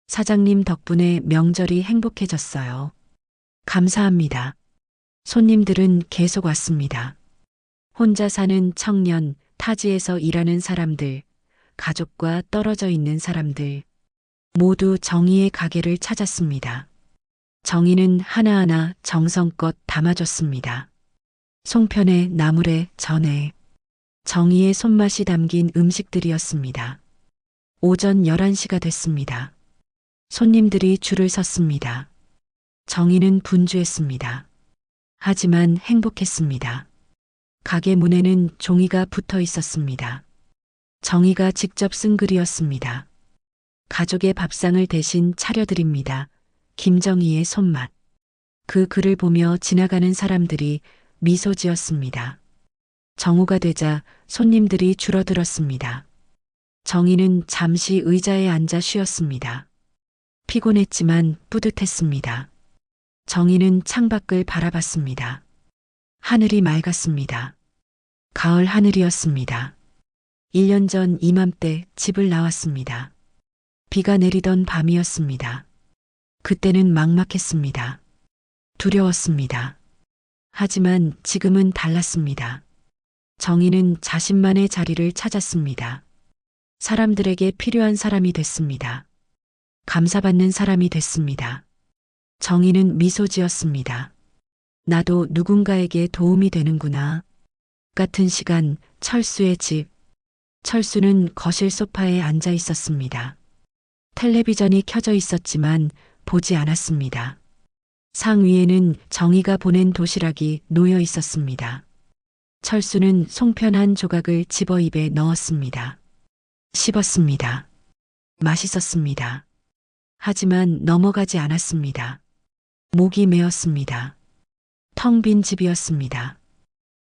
사장님 덕분에 명절이 행복해졌어요. 감사합니다. 손님들은 계속 왔습니다. 혼자 사는 청년, 타지에서 일하는 사람들, 가족과 떨어져 있는 사람들, 모두 정희의 가게를 찾았습니다. 정희는 하나하나 정성껏 담아줬습니다. 송편에 나물에 전에 정희의 손맛이 담긴 음식들이었습니다. 오전 11시가 됐습니다. 손님들이 줄을 섰습니다. 정희는 분주했습니다. 하지만 행복했습니다. 가게 문에는 종이가 붙어 있었습니다. 정희가 직접 쓴 글이었습니다. 가족의 밥상을 대신 차려드립니다. 김정희의 손맛. 그 글을 보며 지나가는 사람들이 미소 지었습니다. 정오가 되자 손님들이 줄어들었습니다. 정희는 잠시 의자에 앉아 쉬었습니다. 피곤했지만 뿌듯했습니다. 정희는 창밖을 바라봤습니다. 하늘이 맑았습니다. 가을 하늘이었습니다. 1년 전 이맘때 집을 나왔습니다. 비가 내리던 밤이었습니다. 그때는 막막했습니다. 두려웠습니다. 하지만 지금은 달랐습니다. 정희는 자신만의 자리를 찾았습니다. 사람들에게 필요한 사람이 됐습니다. 감사받는 사람이 됐습니다. 정희는 미소 지었습니다. 나도 누군가에게 도움이 되는구나. 같은 시간 철수의 집. 철수는 거실 소파에 앉아 있었습니다. 텔레비전이 켜져 있었지만 보지 않았습니다. 상 위에는 정희가 보낸 도시락이 놓여 있었습니다. 철수는 송편 한 조각을 집어 입에 넣었습니다. 씹었습니다. 맛있었습니다. 하지만 넘어가지 않았습니다. 목이 메었습니다. 텅 빈 집이었습니다.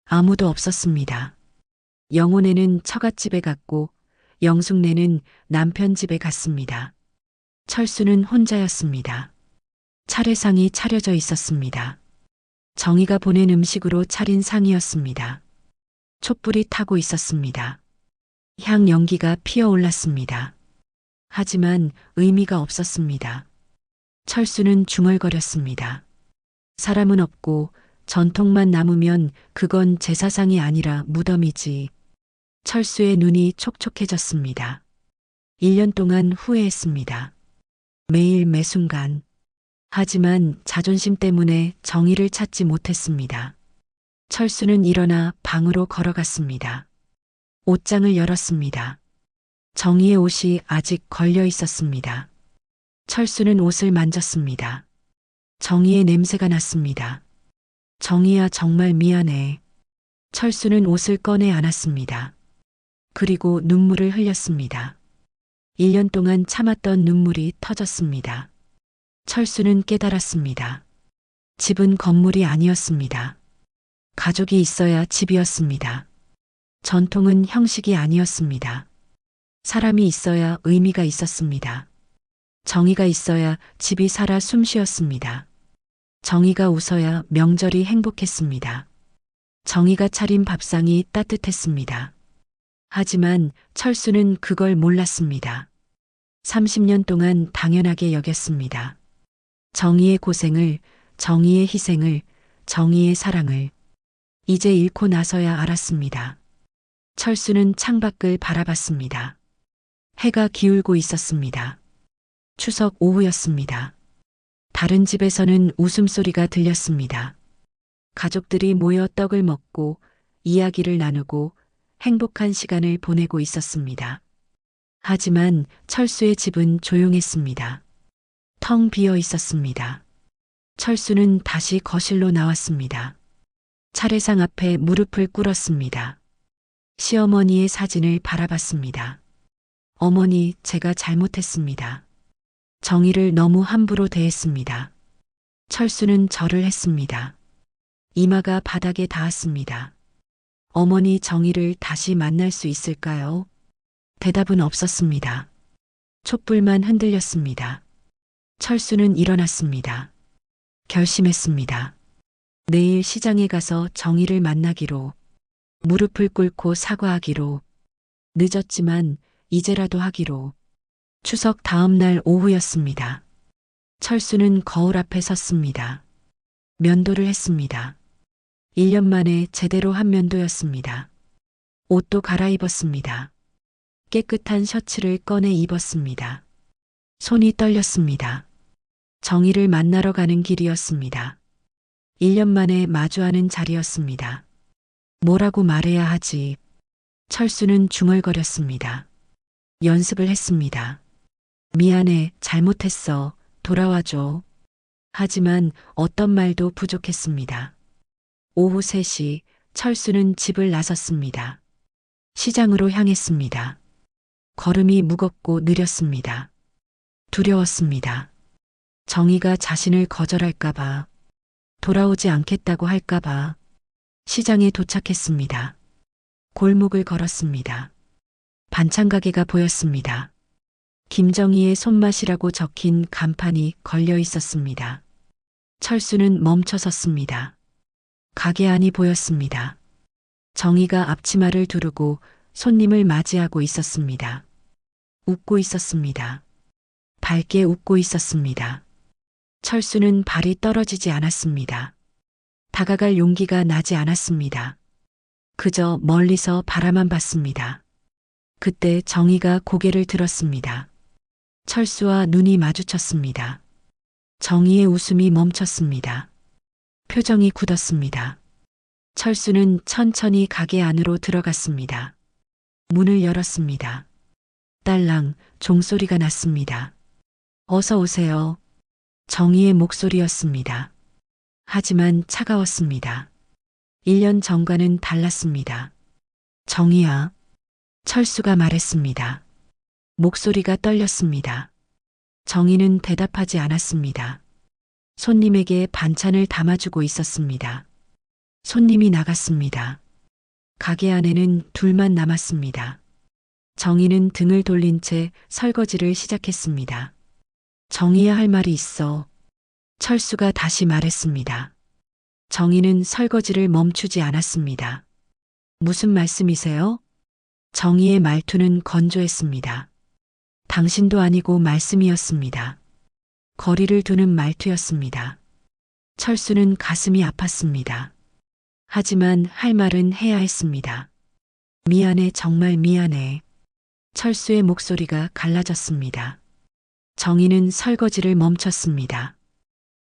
아무도 없었습니다. 영혼에는 처갓집에 갔고 영숙네는 남편 집에 갔습니다. 철수는 혼자였습니다. 차례상이 차려져 있었습니다. 정희가 보낸 음식으로 차린 상이었습니다. 촛불이 타고 있었습니다. 향 연기가 피어올랐습니다. 하지만 의미가 없었습니다. 철수는 중얼거렸습니다. 사람은 없고 전통만 남으면 그건 제사상이 아니라 무덤이지. 철수의 눈이 촉촉해졌습니다. 1년 동안 후회했습니다. 매일 매순간. 하지만 자존심 때문에 정의를 찾지 못했습니다. 철수는 일어나 방으로 걸어갔습니다. 옷장을 열었습니다. 정희의 옷이 아직 걸려 있었습니다. 철수는 옷을 만졌습니다. 정희의 냄새가 났습니다. 정희야, 정말 미안해. 철수는 옷을 꺼내 안았습니다. 그리고 눈물을 흘렸습니다. 1년 동안 참았던 눈물이 터졌습니다. 철수는 깨달았습니다. 집은 건물이 아니었습니다. 가족이 있어야 집이었습니다. 전통은 형식이 아니었습니다. 사람이 있어야 의미가 있었습니다. 정의가 있어야 집이 살아 숨쉬었습니다. 정의가 웃어야 명절이 행복했습니다. 정의가 차린 밥상이 따뜻했습니다. 하지만 철수는 그걸 몰랐습니다. 30년 동안 당연하게 여겼습니다. 정의의 고생을, 정의의 희생을, 정의의 사랑을. 이제 잃고 나서야 알았습니다. 철수는 창밖을 바라봤습니다. 해가 기울고 있었습니다. 추석 오후였습니다. 다른 집에서는 웃음소리가 들렸습니다. 가족들이 모여 떡을 먹고 이야기를 나누고 행복한 시간을 보내고 있었습니다. 하지만 철수의 집은 조용했습니다. 텅 비어 있었습니다. 철수는 다시 거실로 나왔습니다. 차례상 앞에 무릎을 꿇었습니다. 시어머니의 사진을 바라봤습니다. 어머니, 제가 잘못했습니다. 정의를 너무 함부로 대했습니다. 철수는 절을 했습니다. 이마가 바닥에 닿았습니다. 어머니, 정의를 다시 만날 수 있을까요? 대답은 없었습니다. 촛불만 흔들렸습니다. 철수는 일어났습니다. 결심했습니다. 내일 시장에 가서 정의를 만나기로, 무릎을 꿇고 사과하기로, 늦었지만 이제라도 하기로. 추석 다음 날 오후였습니다. 철수는 거울 앞에 섰습니다. 면도를 했습니다. 1년 만에 제대로 한 면도였습니다. 옷도 갈아입었습니다. 깨끗한 셔츠를 꺼내 입었습니다. 손이 떨렸습니다. 정의를 만나러 가는 길이었습니다. 1년 만에 마주하는 자리였습니다. 뭐라고 말해야 하지? 철수는 중얼거렸습니다. 연습을 했습니다. 미안해, 잘못했어. 돌아와줘. 하지만 어떤 말도 부족했습니다. 오후 3시 철수는 집을 나섰습니다. 시장으로 향했습니다. 걸음이 무겁고 느렸습니다. 두려웠습니다. 정희가 자신을 거절할까봐, 돌아오지 않겠다고 할까봐. 시장에 도착했습니다. 골목을 걸었습니다. 반찬 가게가 보였습니다. 김정희의 손맛이라고 적힌 간판이 걸려 있었습니다. 철수는 멈춰 섰습니다. 가게 안이 보였습니다. 정희가 앞치마를 두르고 손님을 맞이하고 있었습니다. 웃고 있었습니다. 밝게 웃고 있었습니다. 철수는 발이 떨어지지 않았습니다. 다가갈 용기가 나지 않았습니다. 그저 멀리서 바라만 봤습니다. 그때 정희가 고개를 들었습니다. 철수와 눈이 마주쳤습니다. 정희의 웃음이 멈췄습니다. 표정이 굳었습니다. 철수는 천천히 가게 안으로 들어갔습니다. 문을 열었습니다. 딸랑 종소리가 났습니다. 어서 오세요. 정희의 목소리였습니다. 하지만 차가웠습니다. 1년 전과는 달랐습니다. 정희야. 철수가 말했습니다. 목소리가 떨렸습니다. 정희는 대답하지 않았습니다. 손님에게 반찬을 담아주고 있었습니다. 손님이 나갔습니다. 가게 안에는 둘만 남았습니다. 정희는 등을 돌린 채 설거지를 시작했습니다. 정희야, 할 말이 있어. 철수가 다시 말했습니다. 정희는 설거지를 멈추지 않았습니다. 무슨 말씀이세요? 정희의 말투는 건조했습니다. 당신도 아니고 말씀이었습니다. 거리를 두는 말투였습니다. 철수는 가슴이 아팠습니다. 하지만 할 말은 해야 했습니다. 미안해, 정말 미안해. 철수의 목소리가 갈라졌습니다. 정희는 설거지를 멈췄습니다.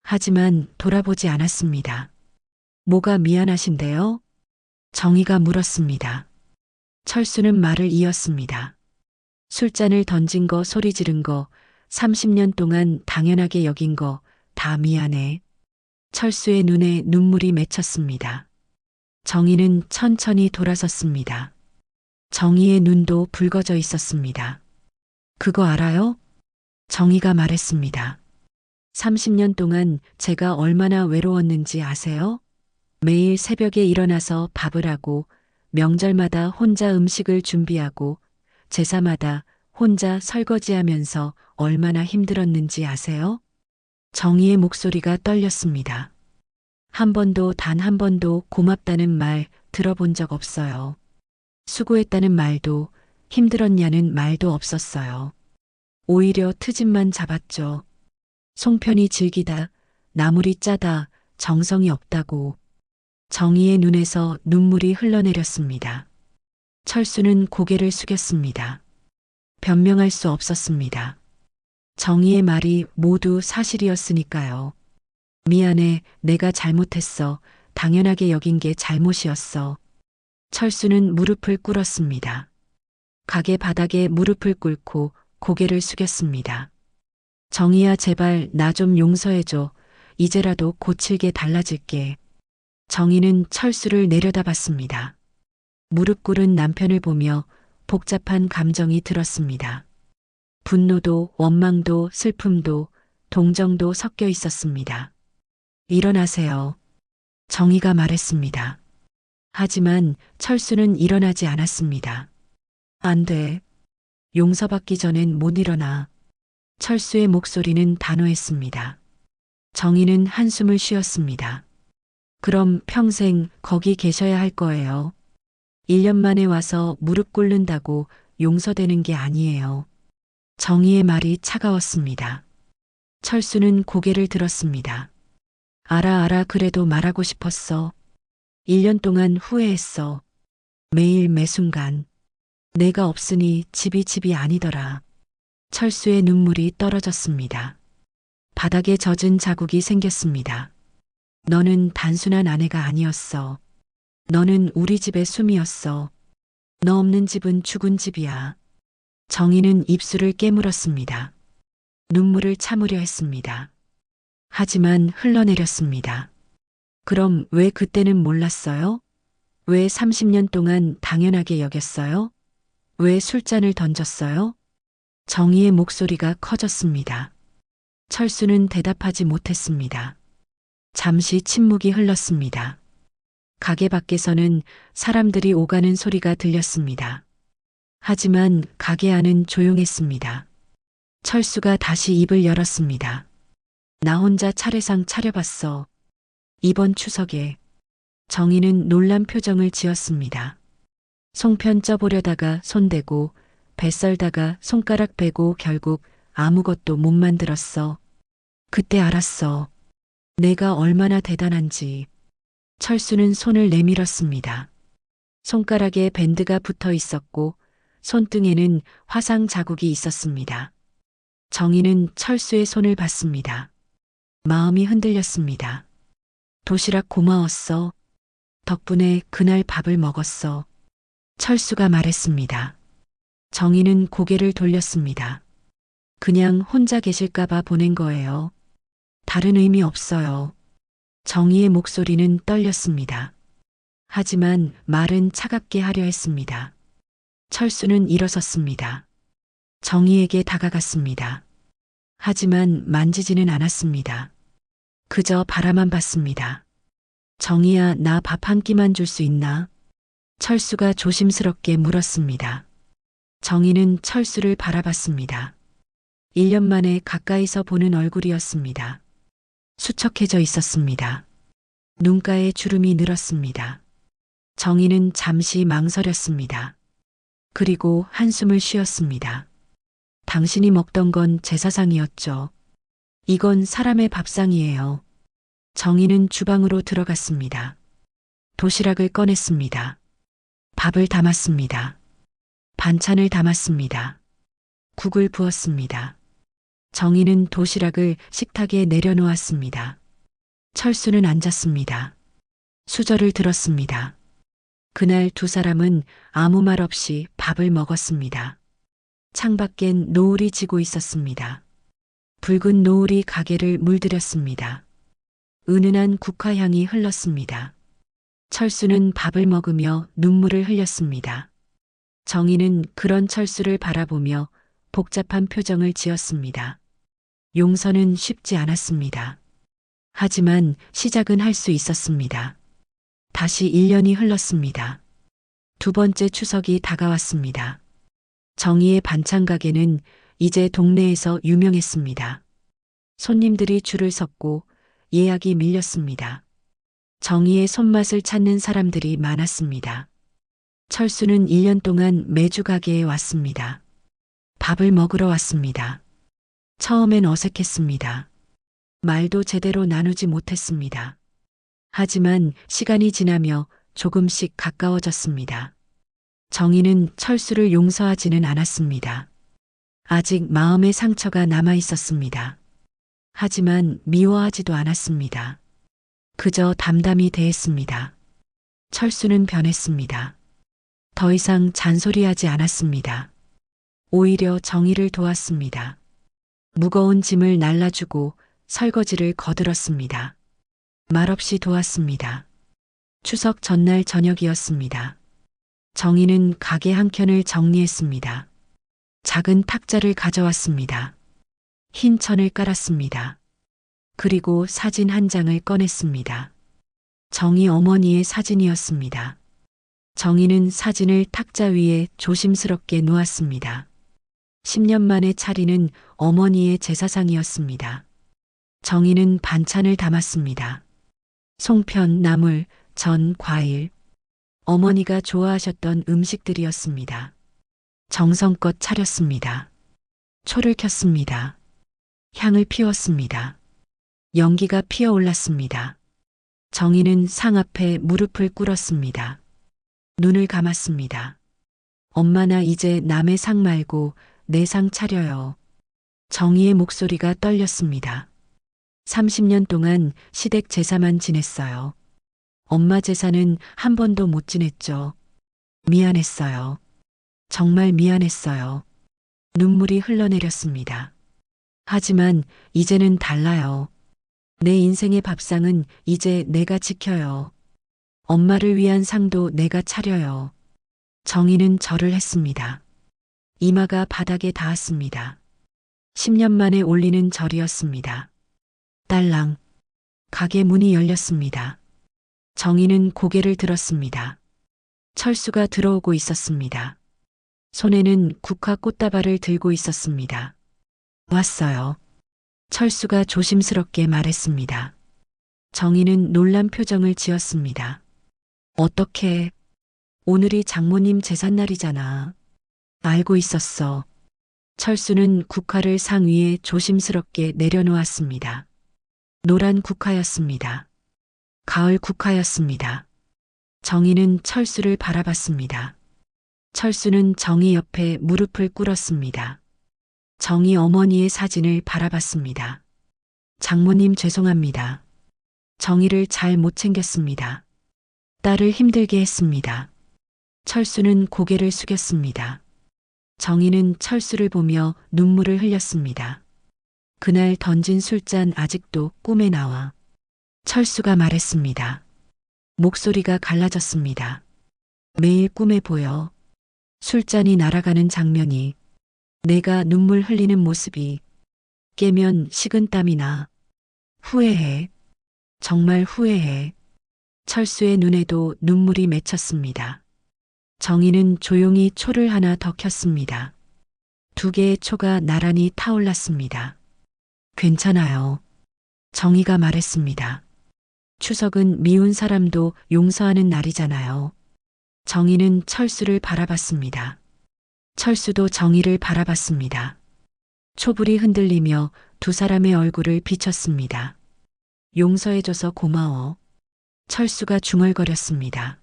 하지만 돌아보지 않았습니다. 뭐가 미안하신데요? 정희가 물었습니다. 철수는 말을 이었습니다. 술잔을 던진 거, 소리 지른 거, 30년 동안 당연하게 여긴 거 다 미안해. 철수의 눈에 눈물이 맺혔습니다. 정희는 천천히 돌아섰습니다. 정희의 눈도 붉어져 있었습니다. 그거 알아요? 정희가 말했습니다. 30년 동안 제가 얼마나 외로웠는지 아세요? 매일 새벽에 일어나서 밥을 하고 명절마다 혼자 음식을 준비하고 제사마다 혼자 설거지하면서 얼마나 힘들었는지 아세요? 정희의 목소리가 떨렸습니다. 한 번도, 단 한 번도 고맙다는 말 들어본 적 없어요. 수고했다는 말도, 힘들었냐는 말도 없었어요. 오히려 트집만 잡았죠. 송편이 질기다, 나물이 짜다, 정성이 없다고. 정희의 눈에서 눈물이 흘러내렸습니다. 철수는 고개를 숙였습니다. 변명할 수 없었습니다. 정희의 말이 모두 사실이었으니까요. 미안해, 내가 잘못했어. 당연하게 여긴 게 잘못이었어. 철수는 무릎을 꿇었습니다. 가게 바닥에 무릎을 꿇고 고개를 숙였습니다. 정희야, 제발 나 좀 용서해줘. 이제라도 고칠게, 달라질게. 정희는 철수를 내려다봤습니다. 무릎 꿇은 남편을 보며 복잡한 감정이 들었습니다. 분노도, 원망도, 슬픔도, 동정도 섞여 있었습니다. 일어나세요. 정희가 말했습니다. 하지만 철수는 일어나지 않았습니다. 안 돼. 용서받기 전엔 못 일어나. 철수의 목소리는 단호했습니다. 정희는 한숨을 쉬었습니다. 그럼 평생 거기 계셔야 할 거예요. 1년 만에 와서 무릎 꿇는다고 용서되는 게 아니에요. 정희의 말이 차가웠습니다. 철수는 고개를 들었습니다. 알아, 그래도 말하고 싶었어. 1년 동안 후회했어. 매일 매순간. 내가 없으니 집이 아니더라. 철수의 눈물이 떨어졌습니다. 바닥에 젖은 자국이 생겼습니다. 너는 단순한 아내가 아니었어. 너는 우리 집의 숨이었어. 너 없는 집은 죽은 집이야. 정희는 입술을 깨물었습니다. 눈물을 참으려 했습니다. 하지만 흘러내렸습니다. 그럼 왜 그때는 몰랐어요? 왜 30년 동안 당연하게 여겼어요? 왜 술잔을 던졌어요? 정희의 목소리가 커졌습니다. 철수는 대답하지 못했습니다. 잠시 침묵이 흘렀습니다. 가게 밖에서는 사람들이 오가는 소리가 들렸습니다. 하지만 가게 안은 조용했습니다. 철수가 다시 입을 열었습니다. 나 혼자 차례상 차려봤어. 이번 추석에. 정희는 놀란 표정을 지었습니다. 송편 쪄보려다가 손대고 뱃썰다가 손가락 베고 결국 아무것도 못 만들었어. 그때 알았어. 내가 얼마나 대단한지. 철수는 손을 내밀었습니다. 손가락에 밴드가 붙어 있었고 손등에는 화상 자국이 있었습니다. 정희는 철수의 손을 봤습니다. 마음이 흔들렸습니다. 도시락 고마웠어. 덕분에 그날 밥을 먹었어. 철수가 말했습니다. 정희는 고개를 돌렸습니다. 그냥 혼자 계실까봐 보낸 거예요. 다른 의미 없어요. 정희의 목소리는 떨렸습니다. 하지만 말은 차갑게 하려 했습니다. 철수는 일어섰습니다. 정희에게 다가갔습니다. 하지만 만지지는 않았습니다. 그저 바라만 봤습니다. 정희야, 나 밥 한 끼만 줄 수 있나? 철수가 조심스럽게 물었습니다. 정희는 철수를 바라봤습니다. 1년 만에 가까이서 보는 얼굴이었습니다. 수척해져 있었습니다. 눈가에 주름이 늘었습니다. 정희는 잠시 망설였습니다. 그리고 한숨을 쉬었습니다. 당신이 먹던 건 제사상이었죠. 이건 사람의 밥상이에요. 정희는 주방으로 들어갔습니다. 도시락을 꺼냈습니다. 밥을 담았습니다. 반찬을 담았습니다. 국을 부었습니다. 정희는 도시락을 식탁에 내려놓았습니다. 철수는 앉았습니다. 수저를 들었습니다. 그날 두 사람은 아무 말 없이 밥을 먹었습니다. 창밖엔 노을이 지고 있었습니다. 붉은 노을이 가게를 물들였습니다. 은은한 국화향이 흘렀습니다. 철수는 밥을 먹으며 눈물을 흘렸습니다. 정희는 그런 철수를 바라보며 복잡한 표정을 지었습니다. 용서는 쉽지 않았습니다. 하지만 시작은 할 수 있었습니다. 다시 1년이 흘렀습니다. 두 번째 추석이 다가왔습니다. 정희의 반찬 가게는 이제 동네에서 유명했습니다. 손님들이 줄을 섰고 예약이 밀렸습니다. 정희의 손맛을 찾는 사람들이 많았습니다. 철수는 1년 동안 매주 가게에 왔습니다. 밥을 먹으러 왔습니다. 처음엔 어색했습니다. 말도 제대로 나누지 못했습니다. 하지만 시간이 지나며 조금씩 가까워졌습니다. 정희는 철수를 용서하지는 않았습니다. 아직 마음의 상처가 남아 있었습니다. 하지만 미워하지도 않았습니다. 그저 담담히 대했습니다. 철수는 변했습니다. 더 이상 잔소리하지 않았습니다. 오히려 정희를 도왔습니다. 무거운 짐을 날라주고 설거지를 거들었습니다. 말없이 도왔습니다. 추석 전날 저녁이었습니다. 정희는 가게 한켠을 정리했습니다. 작은 탁자를 가져왔습니다. 흰 천을 깔았습니다. 그리고 사진 한 장을 꺼냈습니다. 정희 어머니의 사진이었습니다. 정희는 사진을 탁자 위에 조심스럽게 놓았습니다. 10년 만에 차리는 어머니의 제사상이었습니다. 정희는 반찬을 담았습니다. 송편, 나물, 전, 과일. 어머니가 좋아하셨던 음식들이었습니다. 정성껏 차렸습니다. 초를 켰습니다. 향을 피웠습니다. 연기가 피어올랐습니다. 정희는 상 앞에 무릎을 꿇었습니다. 눈을 감았습니다. 엄마, 나 이제 남의 상 말고 내 상 차려요. 정희의 목소리가 떨렸습니다. 30년 동안 시댁 제사만 지냈어요. 엄마 제사는 한 번도 못 지냈죠. 미안했어요. 정말 미안했어요. 눈물이 흘러내렸습니다. 하지만 이제는 달라요. 내 인생의 밥상은 이제 내가 지켜요. 엄마를 위한 상도 내가 차려요. 정희는 절을 했습니다. 이마가 바닥에 닿았습니다. 10년 만에 올리는 절이었습니다. 딸랑. 가게 문이 열렸습니다. 정희는 고개를 들었습니다. 철수가 들어오고 있었습니다. 손에는 국화 꽃다발을 들고 있었습니다. 왔어요. 철수가 조심스럽게 말했습니다. 정희는 놀란 표정을 지었습니다. 어떻게? 오늘이 장모님 제삿날이잖아. 알고 있었어. 철수는 국화를 상 위에 조심스럽게 내려놓았습니다. 노란 국화였습니다. 가을 국화였습니다. 정희는 철수를 바라봤습니다. 철수는 정희 옆에 무릎을 꿇었습니다. 정희 어머니의 사진을 바라봤습니다. 장모님 죄송합니다. 정희를 잘 못 챙겼습니다. 딸을 힘들게 했습니다. 철수는 고개를 숙였습니다. 정희는 철수를 보며 눈물을 흘렸습니다. 그날 던진 술잔 아직도 꿈에 나와. 철수가 말했습니다. 목소리가 갈라졌습니다. 매일 꿈에 보여. 술잔이 날아가는 장면이, 내가 눈물 흘리는 모습이, 깨면 식은땀이 나. 후회해. 정말 후회해. 철수의 눈에도 눈물이 맺혔습니다. 정희는 조용히 초를 하나 더 켰습니다. 2개의 초가 나란히 타올랐습니다. 괜찮아요. 정희가 말했습니다. 추석은 미운 사람도 용서하는 날이잖아요. 정희는 철수를 바라봤습니다. 철수도 정희를 바라봤습니다. 촛불이 흔들리며 두 사람의 얼굴을 비췄습니다. 용서해줘서 고마워. 철수가 중얼거렸습니다.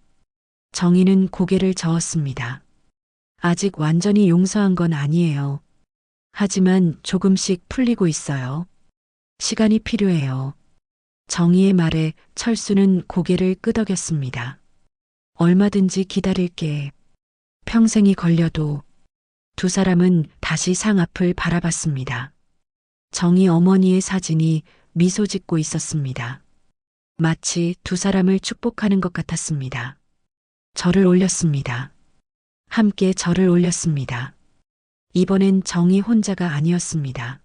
정희는 고개를 저었습니다. 아직 완전히 용서한 건 아니에요. 하지만 조금씩 풀리고 있어요. 시간이 필요해요. 정희의 말에 철수는 고개를 끄덕였습니다. 얼마든지 기다릴게. 평생이 걸려도. 두 사람은 다시 상 앞을 바라봤습니다. 정희 어머니의 사진이 미소 짓고 있었습니다. 마치 두 사람을 축복하는 것 같았습니다. 절을 올렸습니다. 함께 절을 올렸습니다. 이번엔 정희 혼자가 아니었습니다.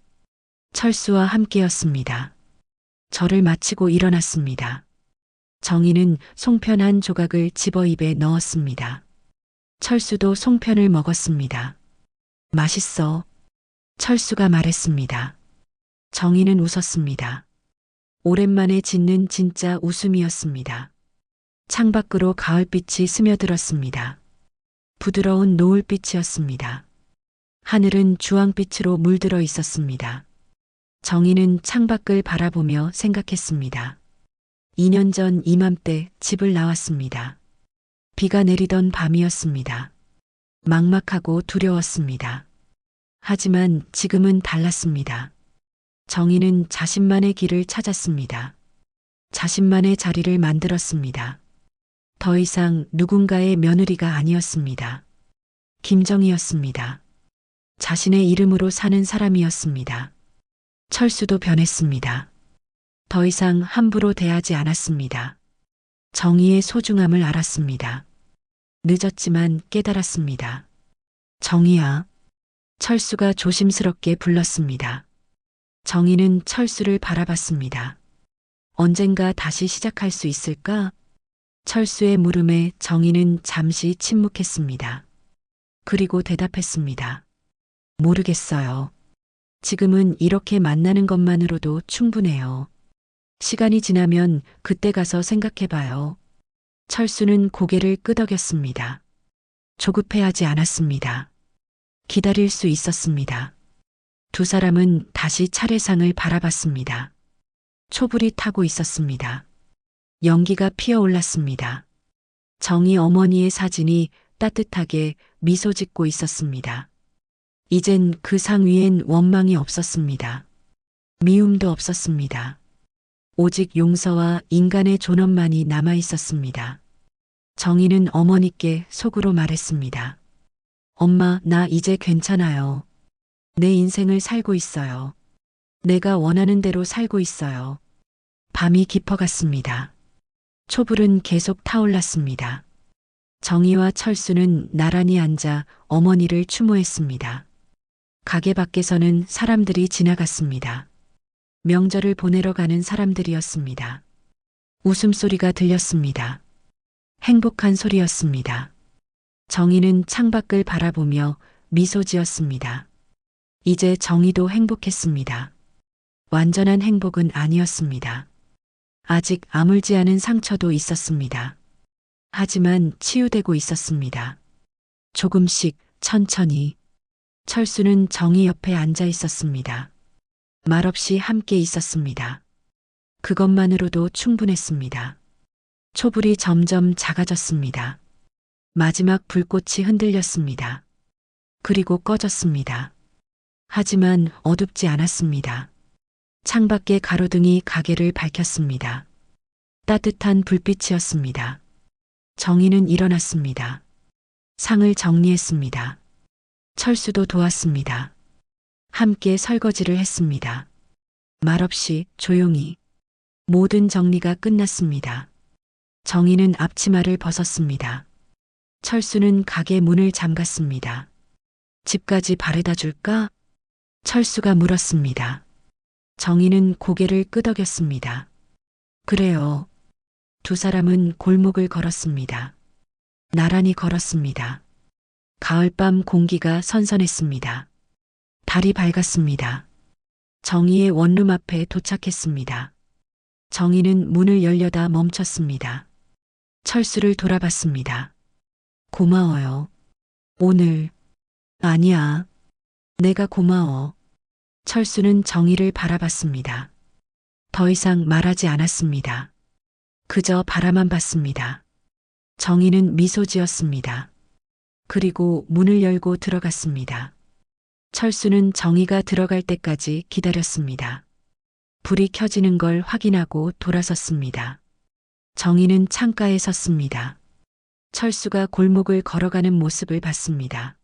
철수와 함께였습니다. 절을 마치고 일어났습니다. 정희는 송편 한 조각을 집어 입에 넣었습니다. 철수도 송편을 먹었습니다. 맛있어. 철수가 말했습니다. 정희는 웃었습니다. 오랜만에 짓는 진짜 웃음이었습니다. 창밖으로 가을빛이 스며들었습니다. 부드러운 노을빛이었습니다. 하늘은 주황빛으로 물들어 있었습니다. 정희는 창밖을 바라보며 생각했습니다. 2년 전 이맘때 집을 나왔습니다. 비가 내리던 밤이었습니다. 막막하고 두려웠습니다. 하지만 지금은 달랐습니다. 정희는 자신만의 길을 찾았습니다. 자신만의 자리를 만들었습니다. 더 이상 누군가의 며느리가 아니었습니다. 김정희였습니다. 자신의 이름으로 사는 사람이었습니다. 철수도 변했습니다. 더 이상 함부로 대하지 않았습니다. 정의의 소중함을 알았습니다. 늦었지만 깨달았습니다. 정희야. 철수가 조심스럽게 불렀습니다. 정희는 철수를 바라봤습니다. 언젠가 다시 시작할 수 있을까? 철수의 물음에 정희는 잠시 침묵했습니다. 그리고 대답했습니다. 모르겠어요. 지금은 이렇게 만나는 것만으로도 충분해요. 시간이 지나면 그때 가서 생각해봐요. 철수는 고개를 끄덕였습니다. 조급해하지 않았습니다. 기다릴 수 있었습니다. 두 사람은 다시 차례상을 바라봤습니다. 촛불이 타고 있었습니다. 연기가 피어올랐습니다. 정희 어머니의 사진이 따뜻하게 미소 짓고 있었습니다. 이젠 그 상 위엔 원망이 없었습니다. 미움도 없었습니다. 오직 용서와 인간의 존엄만이 남아 있었습니다. 정희는 어머니께 속으로 말했습니다. 엄마, 나 이제 괜찮아요. 내 인생을 살고 있어요. 내가 원하는 대로 살고 있어요. 밤이 깊어갔습니다. 촛불은 계속 타올랐습니다. 정희와 철수는 나란히 앉아 어머니를 추모했습니다. 가게 밖에서는 사람들이 지나갔습니다. 명절을 보내러 가는 사람들이었습니다. 웃음소리가 들렸습니다. 행복한 소리였습니다. 정희는 창밖을 바라보며 미소 지었습니다. 이제 정희도 행복했습니다. 완전한 행복은 아니었습니다. 아직 아물지 않은 상처도 있었습니다. 하지만 치유되고 있었습니다. 조금씩 천천히. 철수는 정희 옆에 앉아 있었습니다. 말없이 함께 있었습니다. 그것만으로도 충분했습니다. 촛불이 점점 작아졌습니다. 마지막 불꽃이 흔들렸습니다. 그리고 꺼졌습니다. 하지만 어둡지 않았습니다. 창밖의 가로등이 가게를 밝혔습니다. 따뜻한 불빛이었습니다. 정희는 일어났습니다. 상을 정리했습니다. 철수도 도왔습니다. 함께 설거지를 했습니다. 말없이 조용히. 모든 정리가 끝났습니다. 정희는 앞치마를 벗었습니다. 철수는 가게 문을 잠갔습니다. 집까지 바래다 줄까? 철수가 물었습니다. 정희는 고개를 끄덕였습니다. 그래요. 두 사람은 골목을 걸었습니다. 나란히 걸었습니다. 가을밤 공기가 선선했습니다. 달이 밝았습니다. 정희의 원룸 앞에 도착했습니다. 정희는 문을 열려다 멈췄습니다. 철수를 돌아봤습니다. 고마워요. 오늘. 아니야. 내가 고마워. 철수는 정희를 바라봤습니다. 더 이상 말하지 않았습니다. 그저 바라만 봤습니다. 정희는 미소 지었습니다. 그리고 문을 열고 들어갔습니다. 철수는 정희가 들어갈 때까지 기다렸습니다. 불이 켜지는 걸 확인하고 돌아섰습니다. 정희는 창가에 섰습니다. 철수가 골목을 걸어가는 모습을 봤습니다.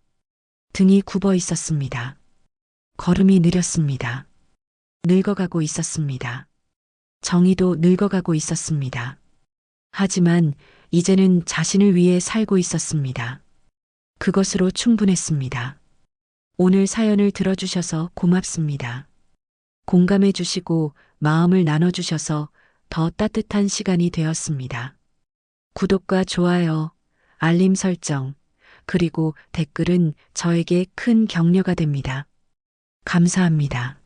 등이 굽어 있었습니다. 걸음이 느렸습니다. 늙어가고 있었습니다. 정희도 늙어가고 있었습니다. 하지만 이제는 자신을 위해 살고 있었습니다. 그것으로 충분했습니다. 오늘 사연을 들어주셔서 고맙습니다. 공감해 주시고 마음을 나눠주셔서 더 따뜻한 시간이 되었습니다. 구독과 좋아요, 알림 설정, 그리고 댓글은 저에게 큰 격려가 됩니다. 감사합니다.